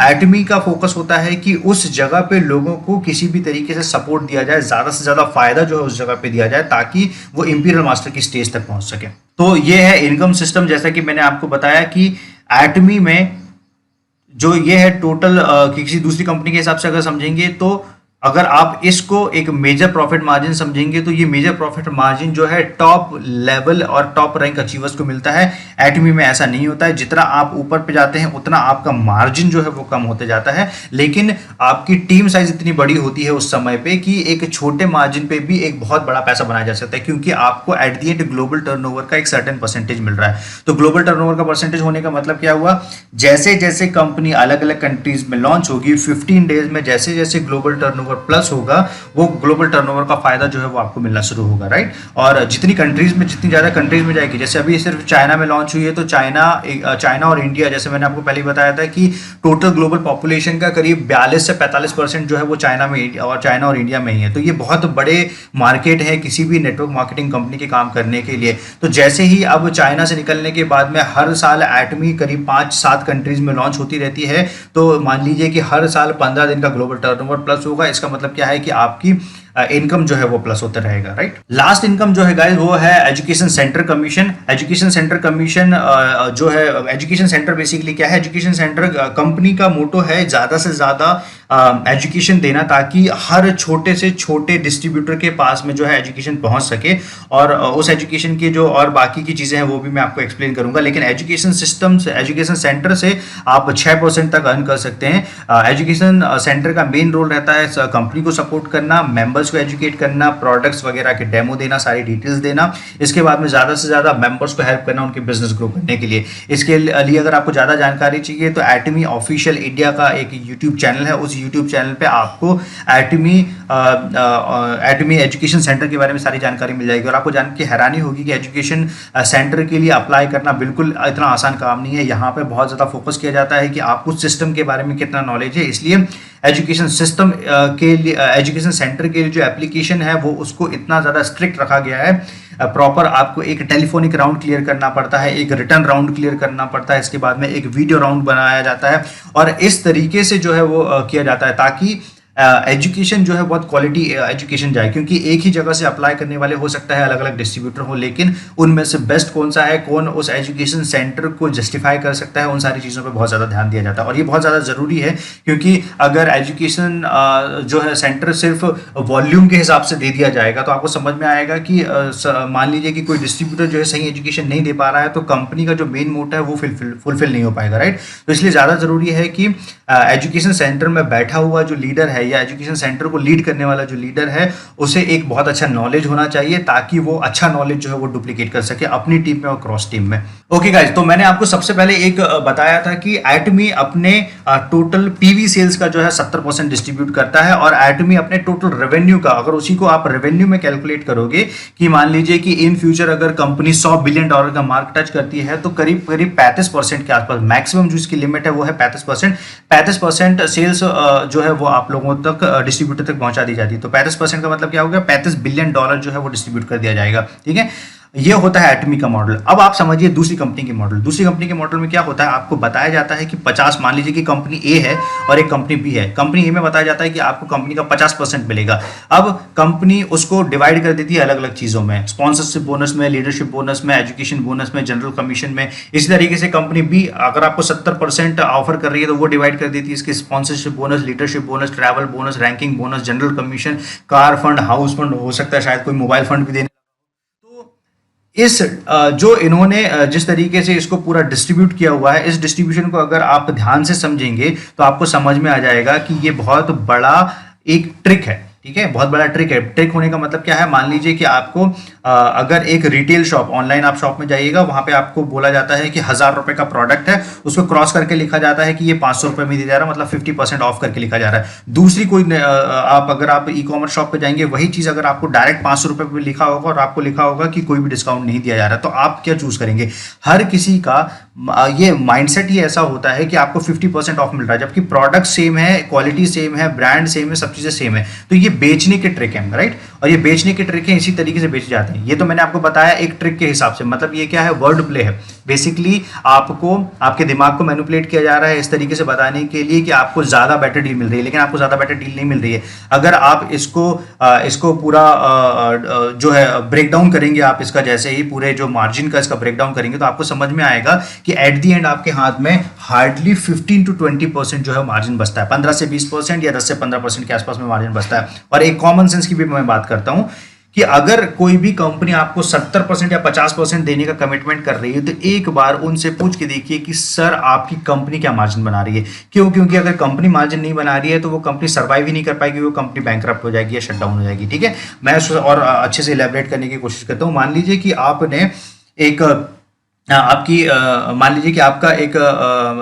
एटमी का फोकस होता है कि उस जगह पे लोगों को किसी भी तरीके से सपोर्ट दिया जाए, ज्यादा से ज्यादा फायदा जो है उस जगह पे दिया जाए ताकि वो इंपीरियल मास्टर की स्टेज तक पहुंच सके। तो ये है इनकम सिस्टम। जैसा कि मैंने आपको बताया कि एटमी में जो ये है टोटल किसी दूसरी कंपनी के हिसाब से अगर समझेंगे तो अगर आप इसको एक मेजर प्रॉफिट मार्जिन समझेंगे तो ये मेजर प्रॉफिट मार्जिन जो है टॉप लेवल और टॉप रैंक अचीवर्स को मिलता है। एटमी में ऐसा नहीं होता है, जितना आप ऊपर पे जाते हैं उतना आपका मार्जिन जो है वो कम होते जाता है, लेकिन आपकी टीम साइज इतनी बड़ी होती है उस समय पे कि एक छोटे मार्जिन पे भी एक बहुत बड़ा पैसा बनाया जा सकता है, क्योंकि आपको at the and global turnover का एक सर्टेन परसेंटेज मिल रहा है। तो ग्लोबल टर्नओवर का परसेंटेज होने का मतलब क्या हुआ? जैसे जैसे कंपनी अलग अलग कंट्रीज में लॉन्च होगी, 15 डेज में जैसे जैसे ग्लोबल टर्नओवर प्लस होगा वो ग्लोबल टर्नओवर का फायदा जो है वो आपको मिलना शुरू होगा, राइट। और जितनी ज्यादा कंट्रीज में जाएगी, जैसे अभी सिर्फ चाइना में लॉन्च हुई है तो चाइना और इंडिया, जैसे मैंने आपको पहले बताया था कि टोटल ग्लोबल पॉपुलेशन का करीब 42 से 45% जो है वो चाइना और इंडिया में ही है। तो ये बहुत बड़े मार्केट है किसी भी नेटवर्क मार्केटिंग कंपनी के काम करने के लिए। तो जैसे ही अब चाइना से निकलने के बाद में हर साल एटमी करीब 5-7 कंट्रीज में लॉन्च होती रहती है, तो मान लीजिए कि हर साल 15 दिन का ग्लोबल टर्नओवर प्लस होगा। इसका मतलब क्या है कि आपकी इनकम जो है वो प्लस होता रहेगा, राइट। लास्ट इनकम जो है गाइस वो है education centre commission. Education centre commission जो है, एजुकेशन सेंटर बेसिकली क्या है, एजुकेशन सेंटर कंपनी का मोटो है ज्यादा से ज्यादा एजुकेशन देना, ताकि हर छोटे से छोटे डिस्ट्रीब्यूटर के पास में जो है एजुकेशन पहुंच सके। और उस एजुकेशन की जो और बाकी की चीजें हैं वो भी मैं आपको एक्सप्लेन करूंगा, लेकिन एजुकेशन सिस्टम से, एजुकेशन सेंटर से आप 6% तक अर्न कर सकते हैं। एजुकेशन सेंटर का मेन रोल रहता है कंपनी को सपोर्ट करना, मेंबर्स को एजुकेट करना, प्रोडक्ट्स वगैरह के डेमो देना, सारी डिटेल्स देना, इसके बाद में ज्यादा से ज्यादा मेंबर्स को हेल्प करना उनके बिजनेस ग्रो करने के लिए। इसके लिए अगर आपको ज्यादा जानकारी चाहिए तो एटमी ऑफिशियल इंडिया का एक यूट्यूब चैनल है, उस यूट्यूब चैनल पे आपको एटमी एजुकेशन सेंटर के बारे में सारी जानकारी मिल जाएगी। और आपको जान के हैरानी होगी कि एजुकेशन सेंटर के लिए अप्लाई करना बिल्कुल इतना आसान काम नहीं है। यहाँ पे बहुत ज़्यादा फोकस किया जाता है कि आपको सिस्टम के बारे में कितना नॉलेज है, इसलिए एजुकेशन सिस्टम के लिए, एजुकेशन सेंटर के लिए जो एप्लीकेशन है वो उसको इतना ज़्यादा स्ट्रिक्ट रखा गया है। प्रॉपर आपको एक टेलीफोनिक राउंड क्लियर करना पड़ता है, एक रिटर्न राउंड क्लियर करना पड़ता है, इसके बाद में एक वीडियो राउंड बनाया जाता है, और इस तरीके से जो है वो किया जाता है ताकि एजुकेशन जो है बहुत क्वालिटी एजुकेशन जाए। क्योंकि एक ही जगह से अप्लाई करने वाले हो सकता है अलग अलग डिस्ट्रीब्यूटर हो, लेकिन उनमें से बेस्ट कौन सा है, कौन उस एजुकेशन सेंटर को जस्टिफाई कर सकता है, उन सारी चीज़ों पे बहुत ज़्यादा ध्यान दिया जाता है। और ये बहुत ज़्यादा ज़रूरी है, क्योंकि अगर एजुकेशन जो है सेंटर सिर्फ वॉल्यूम के हिसाब से दे दिया जाएगा तो आपको समझ में आएगा कि मान लीजिए कि कोई डिस्ट्रीब्यूटर जो है सही एजुकेशन नहीं दे पा रहा है तो कंपनी का जो मेन मोटिव है वो फुलफिल नहीं हो पाएगा, राइट। तो इसलिए ज़्यादा ज़रूरी है कि एजुकेशन सेंटर में बैठा हुआ जो लीडर है या एजुकेशन सेंटर को लीड करने वाला जो लीडर है उसे एक बहुत अच्छा नॉलेज होना चाहिए, ताकि वो अच्छा नॉलेज जो है वो डुप्लीकेट कर सके अपनी टीम में और क्रॉस टीम में। ओके गाइस, तो मैंने आपको सबसे पहले एक बताया था कि एटमी अपने टोटल पीवी सेल्स का जो है 70% डिस्ट्रीब्यूट करता है, और एटमी अपने टोटल रेवेन्यू का, अगर उसी को आप रेवेन्यू में कैलकुलेट करोगे कि मान लीजिए कि इन फ्यूचर अगर कंपनी $100 बिलियन का मार्क टच करती है तो करीब करीब 35% के आसपास, मैक्सिमम जो इसकी लिमिट है वो है 35% सेल्स जो है वो आप लोगों तक डिस्ट्रीब्यूटर तक पहुंचा दी जाती है। तो 35% का मतलब क्या होगा, $35 बिलियन जो है वो डिस्ट्रीब्यूट कर दिया जाएगा, ठीक है। ये होता है एटमी का मॉडल। अब आप समझिए दूसरी कंपनी के मॉडल। दूसरी कंपनी के मॉडल में क्या होता है, आपको बताया जाता है कि 50, मान लीजिए कि कंपनी ए है और एक कंपनी बी है। कंपनी ए में बताया जाता है कि आपको कंपनी का 50% मिलेगा। अब कंपनी उसको डिवाइड कर देती है अलग अलग चीजों में, स्पॉन्सरशिप बोनस में, लीडरशिप बोनस में, एजुकेशन बोनस में, जनरल कमीशन में। इसी तरीके से कंपनी बी अगर आपको 70% ऑफर कर रही है तो वो डिवाइड कर देती है इसके sponsorship bonus, leadership bonus, travel bonus, ranking bonus, general commission, car fund, house fund, हो सकता है शायद कोई मोबाइल फंड भी देने। इस जो इन्होंने जिस तरीके से इसको पूरा डिस्ट्रीब्यूट किया हुआ है, इस डिस्ट्रीब्यूशन को अगर आप ध्यान से समझेंगे तो आपको समझ में आ जाएगा कि ये बहुत बड़ा एक ट्रिक है, ठीक है, बहुत बड़ा ट्रिक है। ट्रिक होने का मतलब क्या है, मान लीजिए कि आपको अगर एक रिटेल शॉप, ऑनलाइन आप शॉप में जाइएगा, वहां पे आपको बोला जाता है कि 1000 रुपए का प्रोडक्ट है, उसको क्रॉस करके लिखा जाता है कि ये 500 रुपए में दिया जा रहा है, मतलब 50% ऑफ करके लिखा जा रहा है। दूसरी कोई आप अगर आप ई कॉमर्स शॉप पे जाएंगे, वही चीज अगर आपको डायरेक्ट 500 रुपए पे लिखा होगा और आपको लिखा होगा कि कोई भी डिस्काउंट नहीं दिया जा रहा, तो आप क्या चूज करेंगे? हर किसी का ये माइंडसेट ही ऐसा होता है कि आपको 50% ऑफ मिल रहा है, जबकि प्रोडक्ट सेम है, क्वालिटी सेम है, ब्रांड सेम है, सब चीजें सेम है। तो ये बेचने के ट्रिक है, राइट। और ये बेचने के ट्रिक है, इसी तरीके से बेचे जाते हैं। ये तो मैंने आपको बताया एक ट्रिक के हिसाब से, मतलब ये क्या है, वर्ड प्ले है। बेसिकली आपको, आपके दिमाग को मैनिपुलेट किया जा रहा है इस तरीके से बताने के लिए कि आपको ज्यादा बेटर डील मिल रही है, लेकिन आपको ज्यादा बेटर डील नहीं मिल रही है। अगर आप इसको पूरा जो है ब्रेक डाउन करेंगे, आप इसका जैसे ही पूरे जो मार्जिन का इसका ब्रेक डाउन करेंगे, तो आपको समझ में आएगा कि एट दी एंड आपके हाथ में हार्डली 15 to 20% जो है मार्जिन बचता है। 15 से 20% या 10 से 15% के आसपास में मार्जिन बचता है। और एक कॉमन सेंस की भी मैं बात करता हूं कि अगर कोई भी कंपनी आपको 70% या 50% देने का कमिटमेंट कर रही है, तो एक बार उनसे पूछ के देखिए कि सर आपकी कंपनी क्या मार्जिन बना रही है। क्यों? क्योंकि अगर कंपनी मार्जिन नहीं बना रही है तो वो कंपनी सर्वाइव ही नहीं कर पाएगी, वो कंपनी बैंकरप्ट हो जाएगी या शट डाउन हो जाएगी, ठीक है। मैं और अच्छे से इलैबोरेट करने की कोशिश करता हूँ। मान लीजिए कि आपने एक आपकी मान लीजिए कि आपका एक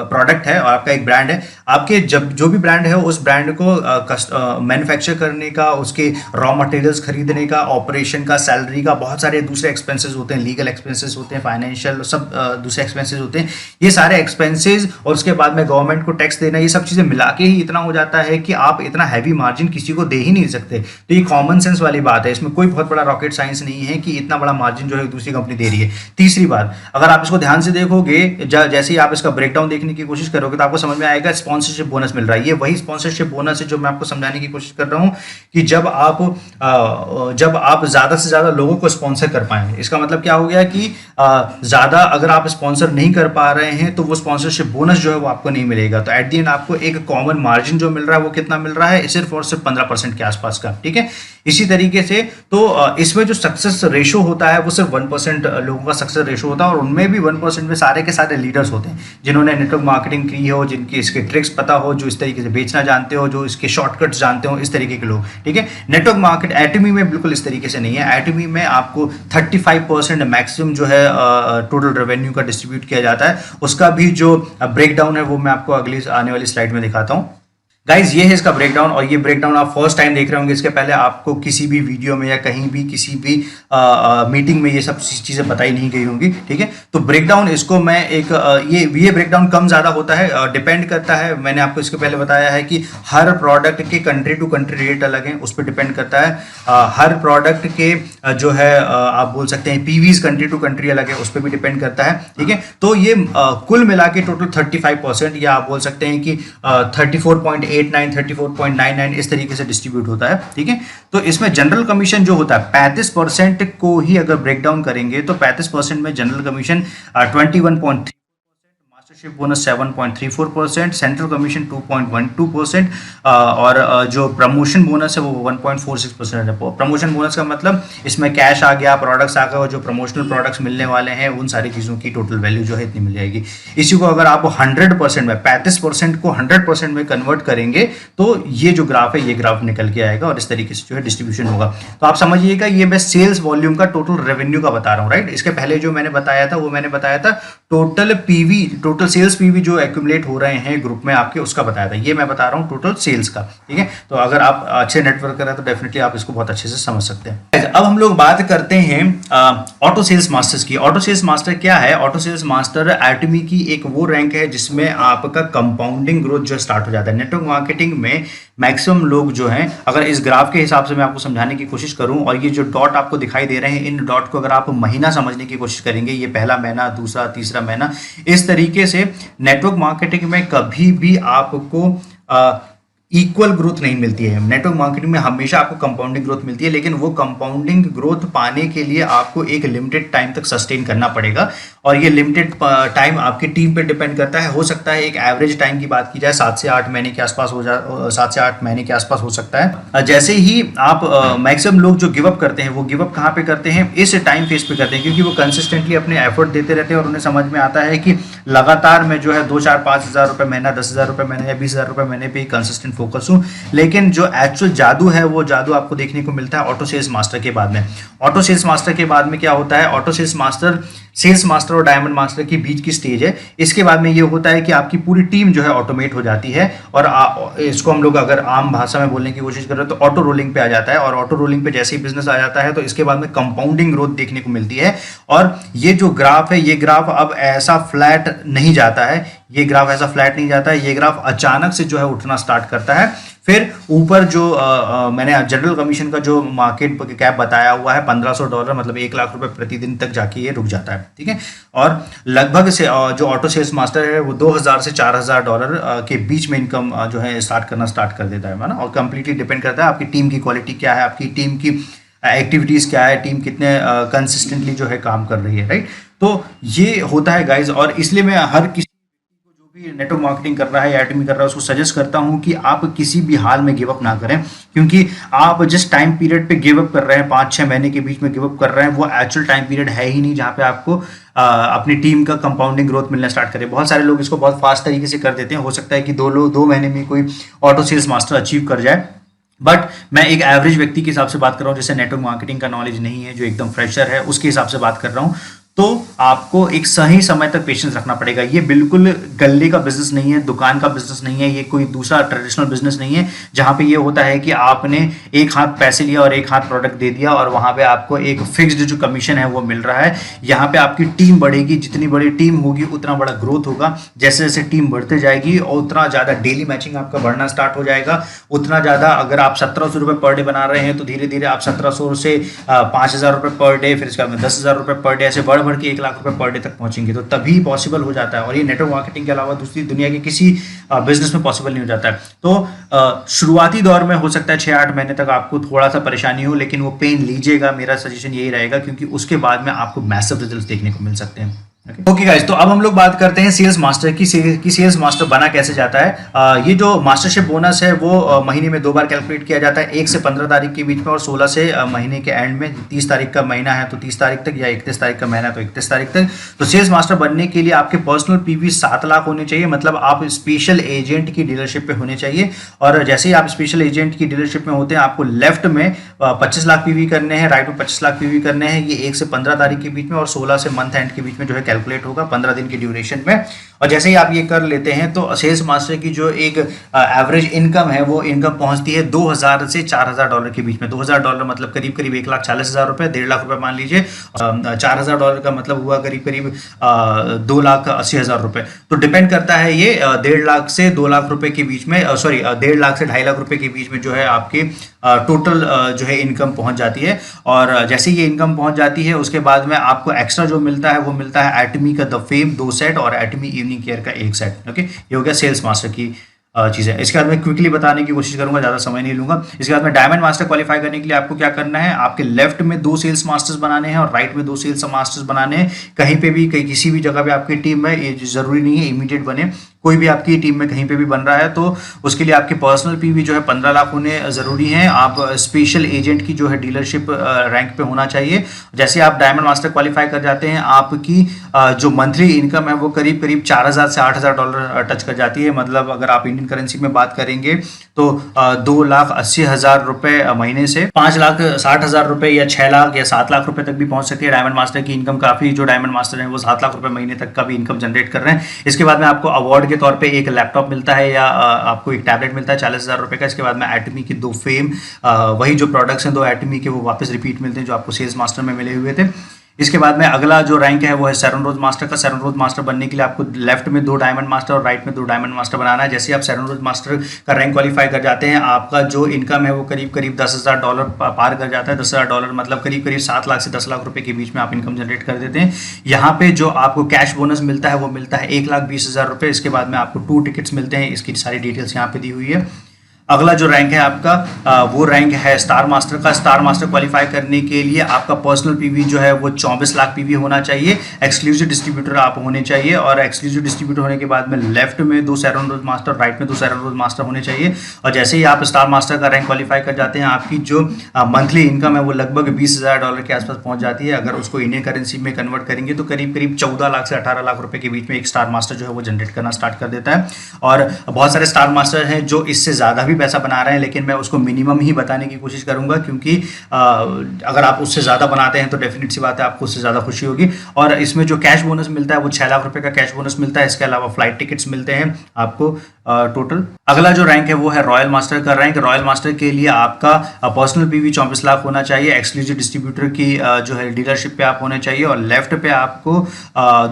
प्रोडक्ट है और आपका एक ब्रांड है। आपके जब जो भी ब्रांड है उस ब्रांड को मैन्युफैक्चर करने का, उसके रॉ मटेरियल्स खरीदने का, ऑपरेशन का, सैलरी का, बहुत सारे दूसरे एक्सपेंसेस होते हैं, लीगल एक्सपेंसेस होते हैं, फाइनेंशियल सब दूसरे एक्सपेंसेस होते हैं। ये सारे एक्सपेंसेस और उसके बाद में गवर्नमेंट को टैक्स देना, ये सब चीज़ें मिला के ही इतना हो जाता है कि आप इतना हैवी मार्जिन किसी को दे ही नहीं सकते। तो ये कॉमन सेंस वाली बात है, इसमें कोई बहुत बड़ा रॉकेट साइंस नहीं है कि इतना बड़ा मार्जिन जो है दूसरी कंपनी दे रही है। तीसरी बात, अगर आप इसको ध्यान से देखोगे, जैसे ही आप इसका ब्रेकडाउन देखने की कोशिश करोगे तो आपको समझ में आएगा स्पॉन्सरशिप बोनस मिल रहा है। ये वही स्पॉन्सरशिप बोनस है जो मैं आपको समझाने की कोशिश कर रहा हूँ कि जब आप ज़्यादा से ज़्यादा लोगों को स्पॉन्सर कर पाएंगे। इसका मतलब क्या हो गया कि ज़्यादा अगर आप स्पॉन्सर नहीं कर पा रहे हैं तो वो स्पॉन्सरशिप बोनस जो है वो आपको नहीं मिलेगा। तो एट द एंड आपको एक कॉमन मार्जिन जो मिल रहा है वो कितना मिल रहा है, सिर्फ और सिर्फ 15% के आसपास का। ठीक है, इसी तरीके से तो इसमें जो सक्सेस रेशो होता है वो सिर्फ 1% लोगों का सक्सेस रेशो होता है, और उनमें भी 1% में सारे के सारे लीडर्स होते हैं जिन्होंने नेटवर्क मार्केटिंग की हो, जिनकी इसके ट्रिक्स पता हो, जो इस तरीके से बेचना जानते हो, जो इसके शॉर्टकट्स जानते हो, इस तरीके के लोग। ठीक है, नेटवर्क मार्केट एटमी में बिल्कुल इस तरीके से नहीं है। एटमी में आपको 35% मैक्सिमम जो है टोटल रेवेन्यू का डिस्ट्रीब्यूट किया जाता है। उसका भी जो ब्रेकडाउन है वो मैं आपको अगली आने वाली स्लाइड में दिखाता हूँ। गाइज ये है इसका ब्रेकडाउन, और ये ब्रेकडाउन आप फर्स्ट टाइम देख रहे होंगे। इसके पहले आपको किसी भी वीडियो में या कहीं भी किसी भी मीटिंग में ये सब चीज़ें बताई नहीं गई होंगी। ठीक है, तो ब्रेकडाउन इसको मैं एक ये ब्रेकडाउन कम ज़्यादा होता है, डिपेंड करता है। मैंने आपको इसके पहले बताया है कि हर प्रोडक्ट के कंट्री टू कंट्री रेट अलग हैं, उस पर डिपेंड करता है। हर प्रोडक्ट के जो है आप बोल सकते हैं पीवीज कंट्री टू कंट्री अलग है, उस पर भी डिपेंड करता है। ठीक है, तो ये कुल मिला के टोटल 35% या आप बोल सकते हैं कि 34.89 34.99 इस तरीके से डिस्ट्रीब्यूट होता है। ठीक है, तो इसमें जनरल कमीशन जो होता है 35% को ही अगर ब्रेकडाउन करेंगे तो 35% में general commission 21.3, mastership bonus 7.34%, central commission 2.12%, और जो प्रमोशन बोनस है वो 1.46% है। प्रमोशन बोनस का मतलब इसमें कैश आ गया, प्रोडक्ट्स आ गए, और जो प्रमोशनल प्रोडक्ट्स मिलने वाले हैं उन सारी चीज़ों की टोटल वैल्यू जो है इतनी मिल जाएगी। इसी को अगर आप 100% में 35% को 100% में कन्वर्ट करेंगे तो ये जो ग्राफ है ये ग्राफ निकल के आएगा, और इस तरीके से जो है डिस्ट्रीब्यूशन होगा। तो आप समझिएगा ये मैं सेल्स वॉल्यूम का टोटल रेवेन्यू का बता रहा हूँ, राइट। इसके पहले जो मैंने बताया था वो मैंने बताया था total PV, total sales PV जो एक्यूमुलेट हो रहे हैं ग्रुप में आपके, उसका बताया था। ये मैं बता रहा हूँ टोटल सेल्स का। ठीक है, तो अगर आप अच्छे नेटवर्क कर रहे हैं तो डेफिनेटली आप इसको बहुत अच्छे से समझ सकते हैं। अब हम लोग बात करते हैं ऑटो सेल्स मास्टर्स की। ऑटो सेल्स मास्टर क्या है? ऑटो सेल्स मास्टर एटमी की एक वो रैंक है जिसमें आपका कंपाउंडिंग ग्रोथ जो स्टार्ट हो जाता है। नेटवर्क मार्केटिंग में मैक्सिमम लोग जो हैं, अगर इस ग्राफ के हिसाब से मैं आपको समझाने की कोशिश करूं, और ये जो डॉट आपको दिखाई दे रहे हैं, इन डॉट को अगर आप महीना समझने की कोशिश करेंगे, ये पहला महीना, दूसरा, तीसरा महीना, इस तरीके से नेटवर्क मार्केटिंग में कभी भी आपको इक्वल ग्रोथ नहीं मिलती है। नेटवर्क मार्केटिंग में हमेशा आपको कंपाउंडिंग ग्रोथ मिलती है, लेकिन वो कंपाउंडिंग ग्रोथ पाने के लिए आपको एक लिमिटेड टाइम तक सस्टेन करना पड़ेगा, और ये लिमिटेड टाइम आपकी टीम पे डिपेंड करता है। हो सकता है एक एवरेज टाइम की बात की जाए 7 से 8 महीने के आसपास 7 से 8 महीने के आसपास हो सकता है। जैसे ही आप मैक्सिमम लोग जो गिव अप करते हैं वो गिव अप कहाँ पे करते हैं? इस टाइम फेज पे करते हैं, क्योंकि वो कंसिस्टेंटली अपने एफर्ट देते रहते हैं और उन्हें समझ में आता है कि लगातार मैं जो है 2, 4, 5 हज़ार रुपये महीना, 10 हज़ार रुपये महीने या 20 हज़ार रुपये महीने पे कंसिस्टेंट फोकस हूँ। लेकिन जो एक्चुअल जादू है वो जादू आपको देखने को मिलता है ऑटो सेल्स मास्टर के बाद में। ऑटो सेल्स मास्टर के बाद में क्या होता है? Auto sales master sales master और डायमंड मास्टर के बीच की स्टेज है। इसके बाद में ये होता है कि आपकी पूरी टीम जो है ऑटोमेट हो जाती है, और इसको हम लोग अगर आम भाषा में बोलने की कोशिश कर रहे हैं तो ऑटो रोलिंग पे आ जाता है। और ऑटो रोलिंग पे जैसे ही बिजनेस आ जाता है तो इसके बाद में कंपाउंडिंग ग्रोथ देखने को मिलती है। और ये जो ग्राफ है, ये ग्राफ अब ऐसा फ्लैट नहीं जाता है, ये ग्राफ ऐसा फ्लैट नहीं जाता है, ये ग्राफ अचानक से जो है उठना स्टार्ट करता है। फिर ऊपर जो मैंने जनरल कमीशन का जो मार्केट कैप बताया हुआ है $1500, मतलब 1 लाख रुपए प्रतिदिन तक जाके ये रुक जाता है। ठीक है, और लगभग से जो ऑटो सेल्स मास्टर है वो $2000 से $4000 के बीच में इनकम जो है स्टार्ट कर देता है ना। और कंप्लीटली डिपेंड करता है आपकी टीम की क्वालिटी क्या है, आपकी टीम की एक्टिविटीज़ क्या है, टीम कितने कंसिस्टेंटली जो है काम कर रही है, राइट। तो ये होता है गाइज, और इसलिए मैं हर किसी नेटवर्क मार्केटिंग कर रहा है या एटमी कर रहा है उसको सजेस्ट करता हूं कि आप किसी भी हाल में गिव अप ना करें, क्योंकि आप जिस टाइम पीरियड पे गिव अप कर रहे हैं, 5-6 महीने के बीच में गिव अप कर रहे हैं, वो एक्चुअल टाइम पीरियड है ही नहीं जहां पे आपको अपनी टीम का कंपाउंडिंग ग्रोथ मिलना स्टार्ट करे। बहुत सारे लोग इसको बहुत फास्ट तरीके से कर देते हैं। हो सकता है कि 2 महीने में कोई ऑटो सेल्स मास्टर अचीव कर जाए, बट मैं एक एवरेज व्यक्ति के हिसाब से बात कर रहा हूँ, जैसे नेटवर्क मार्केटिंग का नॉलेज नहीं है, जो एकदम फ्रेशर है, उसके हिसाब से बात कर रहा हूँ। तो आपको एक सही समय तक पेशेंस रखना पड़ेगा। ये बिल्कुल गल्ले का बिजनेस नहीं है, दुकान का बिजनेस नहीं है, ये कोई दूसरा ट्रेडिशनल बिजनेस नहीं है जहां पे ये होता है कि आपने एक हाथ पैसे लिया और एक हाथ प्रोडक्ट दे दिया और वहां पे आपको एक फिक्स्ड जो कमीशन है वो मिल रहा है। यहाँ पे आपकी टीम बढ़ेगी, जितनी बड़ी टीम होगी उतना बड़ा ग्रोथ होगा। जैसे जैसे टीम बढ़ते जाएगी और उतना ज़्यादा डेली मैचिंग आपका बढ़ना स्टार्ट हो जाएगा, उतना ज़्यादा अगर आप 1700 रुपये पर डे बना रहे हैं तो धीरे धीरे आप 1700 से 5000 रुपये पर डे, फिर इसके बाद 10,000 रुपये पर डे, ऐसे बढ़ बढ़ के 1 लाख रुपए पर डे तक पहुंचेंगे, तो तभी पॉसिबल हो जाता है। और ये नेटवर्क मार्केटिंग के अलावा दूसरी दुनिया के किसी बिजनेस में पॉसिबल नहीं हो जाता है। तो शुरुआती दौर में हो सकता है 6-8 महीने तक आपको थोड़ा सा परेशानी हो, लेकिन वो पेन लीजिएगा, मेरा सजेशन यही रहेगा, क्योंकि उसके बाद में आपको मैसिव रिजल्ट्स देखने को मिल सकते हैं। ओके गाइस, तो अब हम लोग बात करते हैं सेल्स मास्टर की। सेल्स मास्टर बना कैसे जाता है। ये जो मास्टरशिप बोनस है वो महीने में 2 बार कैलकुलेट किया जाता है, 1 से 15 तारीख के बीच में और 16 से महीने के एंड में। 30 तारीख का महीना है तो 30 तारीख तक, या 31 तारीख का महीना है तो 31 तारीख तक। तो सेल्स मास्टर बनने के लिए आपके पर्सनल पीवी 7 लाख होने चाहिए, मतलब आप स्पेशल एजेंट की डीलरशिप पे होने चाहिए। और जैसे ही आप स्पेशल एजेंट की डीलरशिप में होते हैं, आपको लेफ्ट में 25 लाख पीवी करने हैं, राइट में 25 लाख पीवी करने हैं। ये 1 से 15 तारीख के बीच में और 16 से मंथ एंड के बीच में जो है कैलकुलेट होगा 15 दिन की ड्यूरेशन में। और जैसे ही आप ये कर लेते हैं तो सेल्स मास्टर की जो एक एवरेज इनकम है वो इनकम पहुंचती है $2,000 से $4,000 के बीच में। $2,000 मतलब करीब करीब 1,40,000 रुपए, 1.5 लाख रुपए मान लीजिए। $4,000 का मतलब हुआ करीब करीब 2,80,000 रुपए। तो डिपेंड करता है ये 1.5 लाख से 2 लाख रुपए के बीच में, सॉरी 1.5 लाख से 2.5 लाख रुपए के बीच में जो है आपकी टोटल जो है इनकम पहुंच जाती है। और जैसे ये इनकम पहुंच जाती है उसके बाद में आपको एक्स्ट्रा जो मिलता है वो मिलता है एटमी का द फेम 2 सेट और एटमी इवनिंग केयर का 1 सेट। ओके, ये हो गया सेल्स मास्टर की चीज़ है। इसके बाद मैं क्विकली बताने की कोशिश करूंगा, ज़्यादा समय नहीं लूंगा। इसके बाद में डायमंड मास्टर क्वालिफाई करने के लिए आपको क्या करना है, आपके लेफ्ट में 2 सेल्स मास्टर्स बनाने हैं और राइट में 2 सेल्स मास्टर्स बनाने हैं। कहीं पे भी किसी भी जगह पे आपकी टीम में, ये जरूरी नहीं है इमीडिएट बने, कोई भी आपकी टीम में कहीं पे भी बन रहा है तो उसके लिए आपके पर्सनल पीवी जो है 15 लाख होने जरूरी हैं। आप स्पेशल एजेंट की जो है डीलरशिप रैंक पे होना चाहिए। जैसे आप डायमंड मास्टर क्वालिफाई कर जाते हैं, आपकी जो मंथली इनकम है वो करीब करीब $4,000 से $8,000 टच कर जाती है। मतलब अगर आप इंडियन करेंसी में बात करेंगे तो 2,80,000 रुपए महीने से 5,60,000 रुपए या 6 लाख या 7 लाख रुपए तक भी पहुंच सकती है। डायमंड मास्टर की इनकम काफी, जो डायमंड मास्टर है वो 7 लाख रुपए महीने तक का भी इनकम जनरेट कर रहे हैं। इसके बाद में आपको अवार्ड के तौर पे एक लैपटॉप मिलता है या आपको एक टैबलेट मिलता है 40,000 रुपए का। इसके बाद में एटमी की 2 फेम, वही जो प्रोडक्ट्स हैं 2 एटमी के, वो वापस रिपीट मिलते हैं जो आपको सेल्स मास्टर में मिले हुए थे। इसके बाद में अगला जो रैंक है वो है सेरन रोज मास्टर का। सेरन रोज मास्टर बनने के लिए आपको लेफ्ट में 2 डायमंड मास्टर और राइट में 2 डायमंड मास्टर बनाना है। जैसे आप सेरन रोज मास्टर का रैंक क्वालिफाई कर जाते हैं, आपका जो इनकम है वो करीब करीब $10,000 पार कर जाता है। $10,000 मतलब करीब करीब 7 लाख से 10 लाख रुपए के बीच में आप इनकम जनरेट कर देते हैं। यहाँ पे जो आपको कैश बोनस मिलता है वो मिलता है 1,20,000 रुपए। इसके बाद में आपको 2 टिकट्स मिलते हैं, इसकी सारी डिटेल्स यहाँ पे दी हुई है। अगला जो रैंक है आपका वो रैंक है स्टार मास्टर का। स्टार मास्टर क्वालिफाई करने के लिए आपका पर्सनल पीवी जो है वो 24 लाख पीवी होना चाहिए। एक्सक्लूसिव डिस्ट्रीब्यूटर आप होने चाहिए और एक्सक्लूसिव डिस्ट्रीब्यूटर होने के बाद में लेफ्ट में 2 सेरन रोज मास्टर, राइट में 2 सेरन रोज मास्टर होने चाहिए। और जैसे ही आप स्टार मास्टर का रैंक क्वालिफाई कर जाते हैं, आपकी जो मंथली इनकम है वो लगभग $20,000 के आसपास पहुंच जाती है। अगर उसको इंडियन करेंसी में कन्वर्ट करेंगे तो करीब करीब 14 लाख से 18 लाख रुपए के बीच में एक स्टार मास्टर जो है वो जनरेट करना स्टार्ट कर देता है। और बहुत सारे स्टार मास्टर हैं जो इससे ज़्यादा भी पैसा बना रहे हैं, लेकिन मैं उसको मिनिमम ही बताने की कोशिश करूंगा, क्योंकि अगर आप उससे ज़्यादा बनाते हैं तो डेफिनेट सी बात है आपको उससे ज़्यादा खुशी होगी। और इसमें जो कैश बोनस मिलता है वो 6 लाख रुपए का कैश बोनस मिलता है। इसके अलावा फ्लाइट टिकट्स मिलते हैं आपको टोटल। अगला जो रैंक है वो है रॉयल मास्टर का रैंक। रॉयल मास्टर के लिए आपका पर्सनल पीवी 24 लाख होना चाहिए। एक्सक्लूसिव डिस्ट्रीब्यूटर की जो है डीलरशिप पे आप होने चाहिए और लेफ्ट पे आपको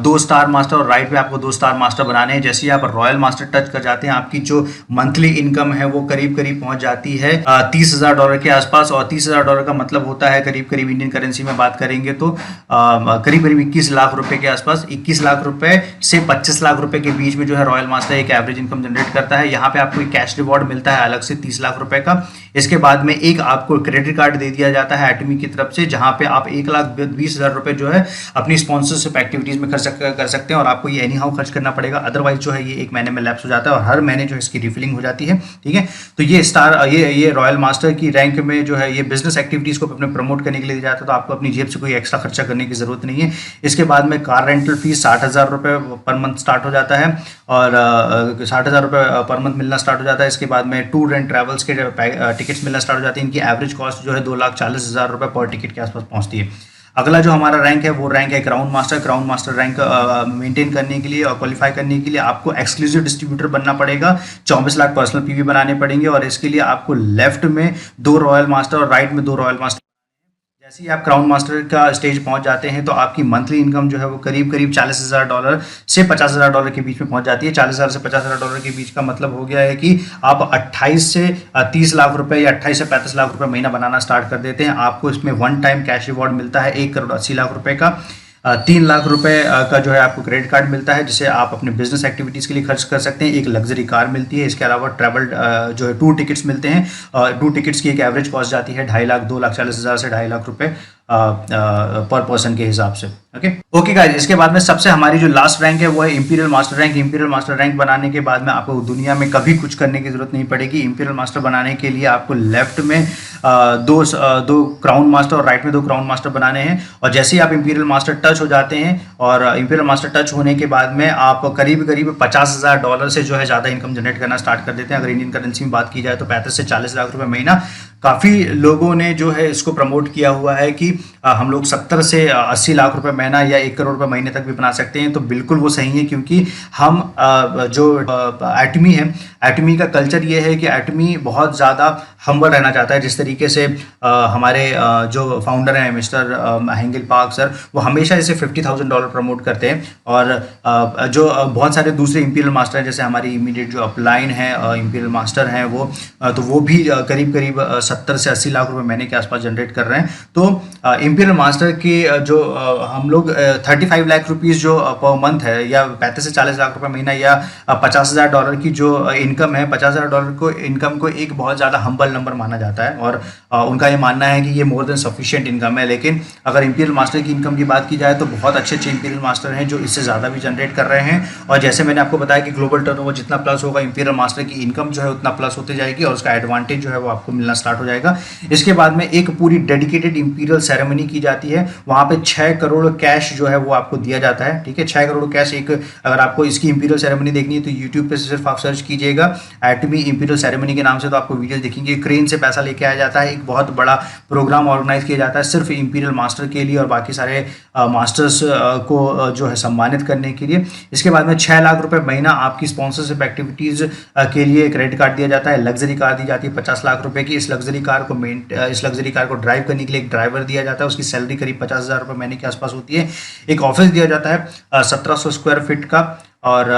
2 स्टार मास्टर और राइट पे आपको 2 स्टार मास्टर बनाने हैं। जैसे ही आप रॉयल मास्टर टच कर जाते हैं, आपकी जो मंथली इनकम है वो करीब करीब पहुंच जाती है $30,000 के आसपास। और $30,000 का मतलब होता है करीब करीब इंडियन करेंसी में बात करेंगे तो करीब करीब 21 लाख रुपए के आसपास। 21 लाख रुपए से 25 लाख रुपए के बीच में जो है रॉयल मास्टर एक एवरेज इनकम जनरेट करता है। यहाँ पे आपको एक कैश रिवॉर्ड मिलता है अलग से 30 लाख रुपए का। इसके बाद में एक आपको क्रेडिट कार्ड दे दिया जाता है एटमी की तरफ से, जहां पे आप 1,20,000 रुपए जो है अपनी स्पॉन्सरशिप एक्टिविटीज में खर्च कर सकते हैं और आपको ये एनी हाउ खर्च करना पड़ेगा। अदरवाइज जो है ये 1 महीने में लैप्स हो जाता है और हर महीने जो है इसकी रिफिलिंग हो जाती है। ठीक है, तो ये रॉयल मास्टर की रैंक में जो है ये बिजनेस एक्टिविटीज को अपने प्रमोट करने के लिए दिया जाता है, तो आपको अपनी जेब से कोई एक्स्ट्रा खर्चा करने की जरूरत नहीं है। इसके बाद में कार रेंटल फीस 60,000 रुपए पर मंथ स्टार्ट हो जाता है और 60,000 रुपए पर मंथ मिलना स्टार्ट हो जाता है। इसके बाद में टूर एंड ट्रैवल्स के टिकट्स मिलना स्टार्ट हो जाते हैं। इनकी एवरेज कॉस्ट जो है 2,40,000 रुपए पर टिकट के आसपास पहुंचती है। अगला जो हमारा रैंक है वो रैंक है crown master. Crown master rank maintain करने के लिए और क्वालिफाई करने के लिए आपको एक्सक्लूसिव डिस्ट्रीब्यूटर बनना पड़ेगा। 24 लाख पर्सनल पीवी बनाने पड़ेंगे और इसके लिए आपको लेफ्ट में 2 रॉयल मास्टर और राइट में 2 रॉयल मास्टर। जैसे ही आप क्राउन मास्टर का स्टेज पहुंच जाते हैं तो आपकी मंथली इनकम जो है वो करीब करीब $40,000 से $50,000 के बीच में पहुंच जाती है। $40,000 से $50,000 के बीच का मतलब हो गया है कि आप 28 से 30 लाख रुपए या 28 से 35 लाख रुपए महीना बनाना स्टार्ट कर देते हैं। आपको इसमें वन टाइम कैश रिवॉर्ड मिलता है 1,80,00,000 रुपए का। 3 लाख रुपए का जो है आपको क्रेडिट कार्ड मिलता है, जिसे आप अपने बिजनेस एक्टिविटीज़ के लिए खर्च कर सकते हैं। एक लग्जरी कार मिलती है, इसके अलावा ट्रैवल जो है टूर टिकट्स मिलते हैं। टूर टिकट्स की एक एवरेज कॉस्ट जाती है 2.5 लाख 2,40,000 से 2.5 लाख रुपए पर पर्सन के हिसाब से। ओके गाइस, इसके बाद में सबसे हमारी जो लास्ट रैंक है वो है imperial master rank. Imperial master rank बनाने के बाद में आपको दुनिया में कभी कुछ करने की जरूरत नहीं पड़ेगी। इंपीरियल मास्टर बनाने के लिए आपको लेफ्ट में दो क्राउन मास्टर और राइट में 2 क्राउन मास्टर बनाने हैं। और जैसे ही आप इंपीरियल मास्टर टच हो जाते हैं और इंपीरियल मास्टर टच होने के बाद में आप करीब करीब $50,000 से जो है ज़्यादा इनकम जनरेट करना स्टार्ट कर देते हैं। अगर इंडियन करेंसी में बात की जाए तो 35 से 40 लाख रुपए महीना। काफ़ी लोगों ने जो है इसको प्रमोट किया हुआ है कि हम लोग 70 से 80 लाख रुपए महीना या 1 करोड़ रुपए महीने तक भी बना सकते हैं। तो बिल्कुल वो सही है, क्योंकि हम जो एटमी है, एटमी का कल्चर ये है कि एटमी बहुत ज़्यादा हम्बल रहना चाहता है। जिस तरीके से हमारे जो फाउंडर हैं मिस्टर हेंगल पार्क सर, वो हमेशा इसे $50,000 प्रमोट करते हैं। और जो बहुत सारे दूसरे इंपीरियल मास्टर हैं, जैसे हमारी इमीडिएट जो अपलाइन है इंपीरियल मास्टर हैं वो, तो वो भी करीब करीब 70 से 80 लाख रुपए महीने के आसपास जनरेट कर रहे हैं। तो इंपीरियल मास्टर की जो हम लोग 35 लाख रुपीज़ जो पर मंथ है, या 35 से 40 लाख रुपए महीना, या $50,000 की जो इनकम है, $50,000 को इनकम को एक बहुत ज़्यादा हम्बल नंबर माना जाता है। और उनका ये मानना है कि ये मोर देन सफिशिएंट इनकम है। लेकिन अगर इंपीरियल मास्टर की इनकम की बात की जाए तो बहुत अच्छे अच्छे इंपीरियल मास्टर हैं जो इससे ज़्यादा भी जनरेट कर रहे हैं। और जैसे मैंने आपको बताया कि ग्लोबल टर्नओवर जितना प्लस होगा, इंपीरियल मास्टर की इनकम जो है उतना प्लस होती जाएगी और उसका एडवांटेज जो है वो आपको मिलना स्टार्ट हो जाएगा। इसके बाद में एक पूरी डेडिकेटेड इंपीरियल सेरेमनी की जाती है। वहाँ पे 6 करोड़ कैश जो है वो आपको दिया जाता है। ठीक है, 6 करोड़ कैश। एक अगर आपको इसकी इंपीरियल सेरेमनी देखनी है तो यूट्यूब पे सिर्फ आप सर्च कीजिएगा एटमी इंपीरियल सेरेमनी के नाम से, तो आपको वीडियोस दिखेंगे। क्रेन से पैसा लेके आया जाता है, एक बहुत बड़ा प्रोग्राम ऑर्गेनाइज किया जाता है सिर्फ इंपीरियल मास्टर के लिए और बाकी सारे मास्टर्स को जो है सम्मानित करने के लिए। इसके बाद में 6 लाख रुपए महीना आपकी स्पॉन्सरशिप एक्टिविटीज़ के लिए क्रेडिट कार्ड दिया जाता है। लग्जरी कार दी जाती है 50 लाख रुपए की। इस लग्जरी कार को ड्राइव करने के लिए एक ड्राइवर दिया जाता है, उसकी सैलरी करीब 50,000 रुपए महीने के आसपास होती है। एक ऑफिस दिया जाता है 1700 स्क्वायर फीट का, और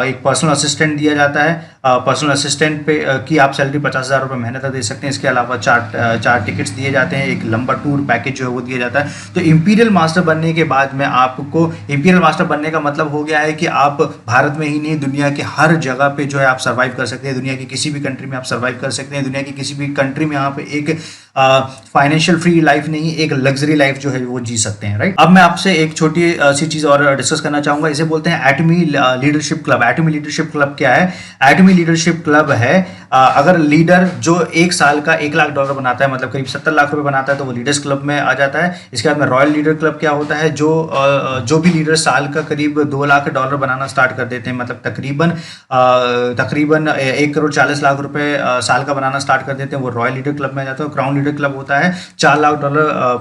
एक पर्सनल असिस्टेंट दिया जाता है। पर्सनल असिस्टेंट पे की आप सैलरी 50,000 रुपये महीने तक दे सकते हैं। इसके अलावा चार टिकट्स दिए जाते हैं। एक लंबा टूर पैकेज जो है वो दिया जाता है। तो इंपीरियल मास्टर बनने के बाद में आपको, इंपीरियल मास्टर बनने का मतलब हो गया है कि आप भारत में ही नहीं, दुनिया के हर जगह पे जो है आप सर्वाइव कर सकते हैं। दुनिया की किसी भी कंट्री में आप सर्वाइव कर सकते हैं। दुनिया की किसी भी कंट्री में यहाँ पे एक फाइनेंशियल फ्री लाइफ नहीं, एक लग्जरी लाइफ जो है वो जी सकते हैं, राइट। अब मैं आपसे एक छोटी सी चीज़ और डिस्कस करना चाहूँगा। इसे बोलते हैं एटमी लीडरशिप क्लब। एटमी लीडरशिप क्लब क्या है? एटमी लीडरशिप क्लब है अगर लीडर जो 1 साल का $1 लाख बनाता है, मतलब करीब 70 लाख रुपए बनाता है, तो वो लीडर्स क्लब में आ जाता है। इसके बाद में रॉयल लीडर क्लब क्या होता है? जो भी लीडर साल का करीब $2 लाख बनाना स्टार्ट कर देते हैं, मतलब तकरीबन 1 करोड़ 40 लाख रुपए साल का बनाना स्टार्ट कर देते हैं, वो रॉयल लीडर क्लब में आ जाता है। क्राउन लीडर क्लब होता है $4 लाख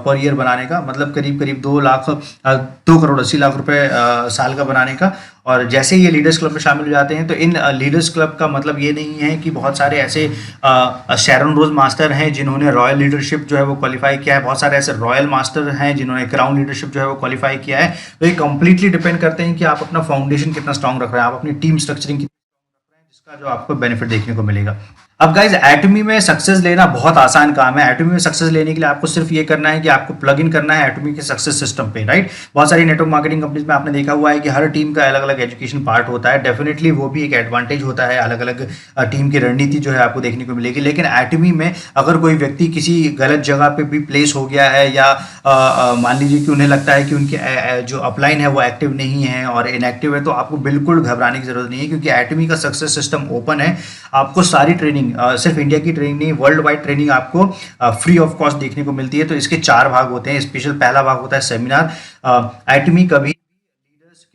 पर ईयर बनाने का, मतलब करीब 2 करोड़ 80 लाख रुपए साल का बनाने का। और जैसे ही ये लीडर्स क्लब में शामिल हो जाते हैं तो इन लीडर्स क्लब का मतलब ये नहीं है कि बहुत सारे ऐसे शैरन रोज मास्टर हैं जिन्होंने रॉयल लीडरशिप जो है वो क्वालिफाई किया है, बहुत सारे ऐसे रॉयल मास्टर हैं जिन्होंने क्राउन लीडरशिप जो है वो क्वालिफाई किया है। तो ये कंप्लीटली डिपेंड करते हैं कि आप अपना फाउंडेशन कितना स्ट्रांग रख रहे हैं, आप अपनी टीम स्ट्रक्चरिंग कितनी स्ट्रांग रख रहे हैं, जिसका जो आपको बेनिफिट देखने को मिलेगा। अब गाइज एटमी में सक्सेस लेना बहुत आसान काम है। एटमी में सक्सेस लेने के लिए आपको सिर्फ ये करना है कि आपको प्लग इन करना है एटमी के सक्सेस सिस्टम पे, राइट। बहुत सारी नेटवर्क मार्केटिंग कंपनीज में आपने देखा हुआ है कि हर टीम का अलग अलग एजुकेशन पार्ट होता है। डेफिनेटली वो भी एक एडवांटेज होता है, अलग अलग टीम की रणनीति जो है आपको देखने को मिलेगी। लेकिन एटमी में अगर कोई व्यक्ति किसी गलत जगह पे भी प्लेस हो गया है, या मान लीजिए कि उन्हें लगता है कि उनकी जो अपलाइन है वो एक्टिव नहीं है और इनएक्टिव है, तो आपको बिल्कुल घबराने की जरूरत नहीं है, क्योंकि एटमी का सक्सेस सिस्टम ओपन है। आपको सारी ट्रेनिंग, सिर्फ इंडिया की ट्रेनिंग नहीं, वर्ल्ड वाइड ट्रेनिंग आपको फ्री ऑफ कॉस्ट देखने को मिलती है। तो इसके 4 भाग होते हैं। स्पेशल पहला भाग होता है सेमिनार। एटमी कभी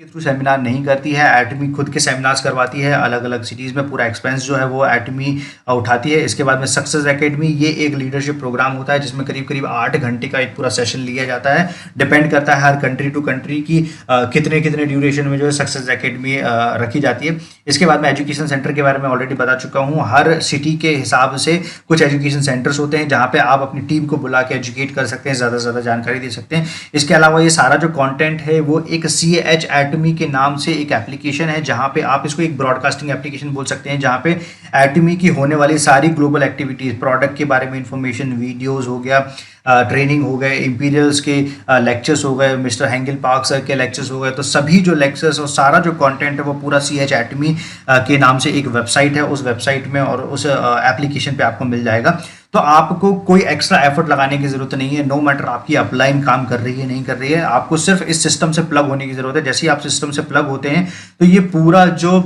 के थ्रू सेमिनार नहीं करती है, एटमी खुद के सेमिनार्स करवाती है अलग अलग सिटीज़ में। पूरा एक्सपेंस जो है वो एटमी उठाती है। इसके बाद में सक्सेस एकेडमी, ये एक लीडरशिप प्रोग्राम होता है जिसमें करीब 8 घंटे का एक पूरा सेशन लिया जाता है। डिपेंड करता है हर कंट्री टू कंट्री की कितने ड्यूरेशन में जो है सक्सेस एकेडमी रखी जाती है। इसके बाद में एजुकेशन सेंटर के बारे में ऑलरेडी बता चुका हूँ। हर सिटी के हिसाब से कुछ एजुकेशन सेंटर्स होते हैं जहाँ पे आप अपनी टीम को बुला के एजुकेट कर सकते हैं, ज़्यादा से ज़्यादा जानकारी दे सकते हैं। इसके अलावा ये सारा जो कॉन्टेंट है वो एक CH एटमी के नाम से एक एप्लीकेशन है, जहां पे आप इसको एक ब्रॉडकास्टिंग एप्लीकेशन बोल सकते हैं, जहां पे एटमी की होने वाली सारी ग्लोबल एक्टिविटीज, प्रोडक्ट के बारे में इंफॉर्मेशन, वीडियोस हो गया, ट्रेनिंग हो गए, इंपीरियल्स के लेक्चर्स हो गए, मिस्टर हैंगल पार्क सर के लेक्चर्स हो गए, तो सभी जो लेक्चर्स और सारा जो कंटेंट है वो पूरा CH Atomy के नाम से एक वेबसाइट है, उस वेबसाइट में और उस एप्लीकेशन पे आपको मिल जाएगा। तो आपको कोई एक्स्ट्रा एफर्ट लगाने की जरूरत नहीं है, नो मैटर आपकी अपलाइन काम कर रही है नहीं कर रही है, आपको सिर्फ इस सिस्टम से प्लग होने की जरूरत है। जैसे ही आप सिस्टम से प्लग होते हैं तो ये पूरा जो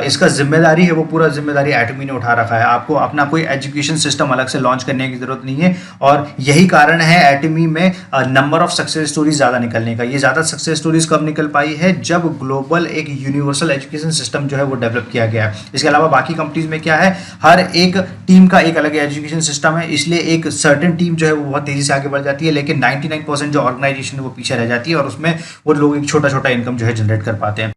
इसका जिम्मेदारी है वो पूरा जिम्मेदारी एटमी ने उठा रखा है, आपको अपना कोई एजुकेशन सिस्टम अलग से लॉन्च करने की जरूरत नहीं है। और यही कारण है एटमी में नंबर ऑफ सक्सेस स्टोरीज ज़्यादा निकलने का। ये ज़्यादा सक्सेस स्टोरीज कब निकल पाई है, जब ग्लोबल एक यूनिवर्सल एजुकेशन सिस्टम जो है वो डेवलप किया गया है। इसके अलावा बाकी कंपनीज में क्या है, हर एक टीम का एक अलग एजुकेशन सिस्टम है, इसलिए एक सर्टेन टीम जो है वो बहुत तेजी से आगे बढ़ जाती है, लेकिन 99% जो ऑर्गेनाइजेशन है वो पीछे रह जाती है और उसमें वो लोग एक छोटा छोटा इनकम जो है जनरेट कर पाते हैं।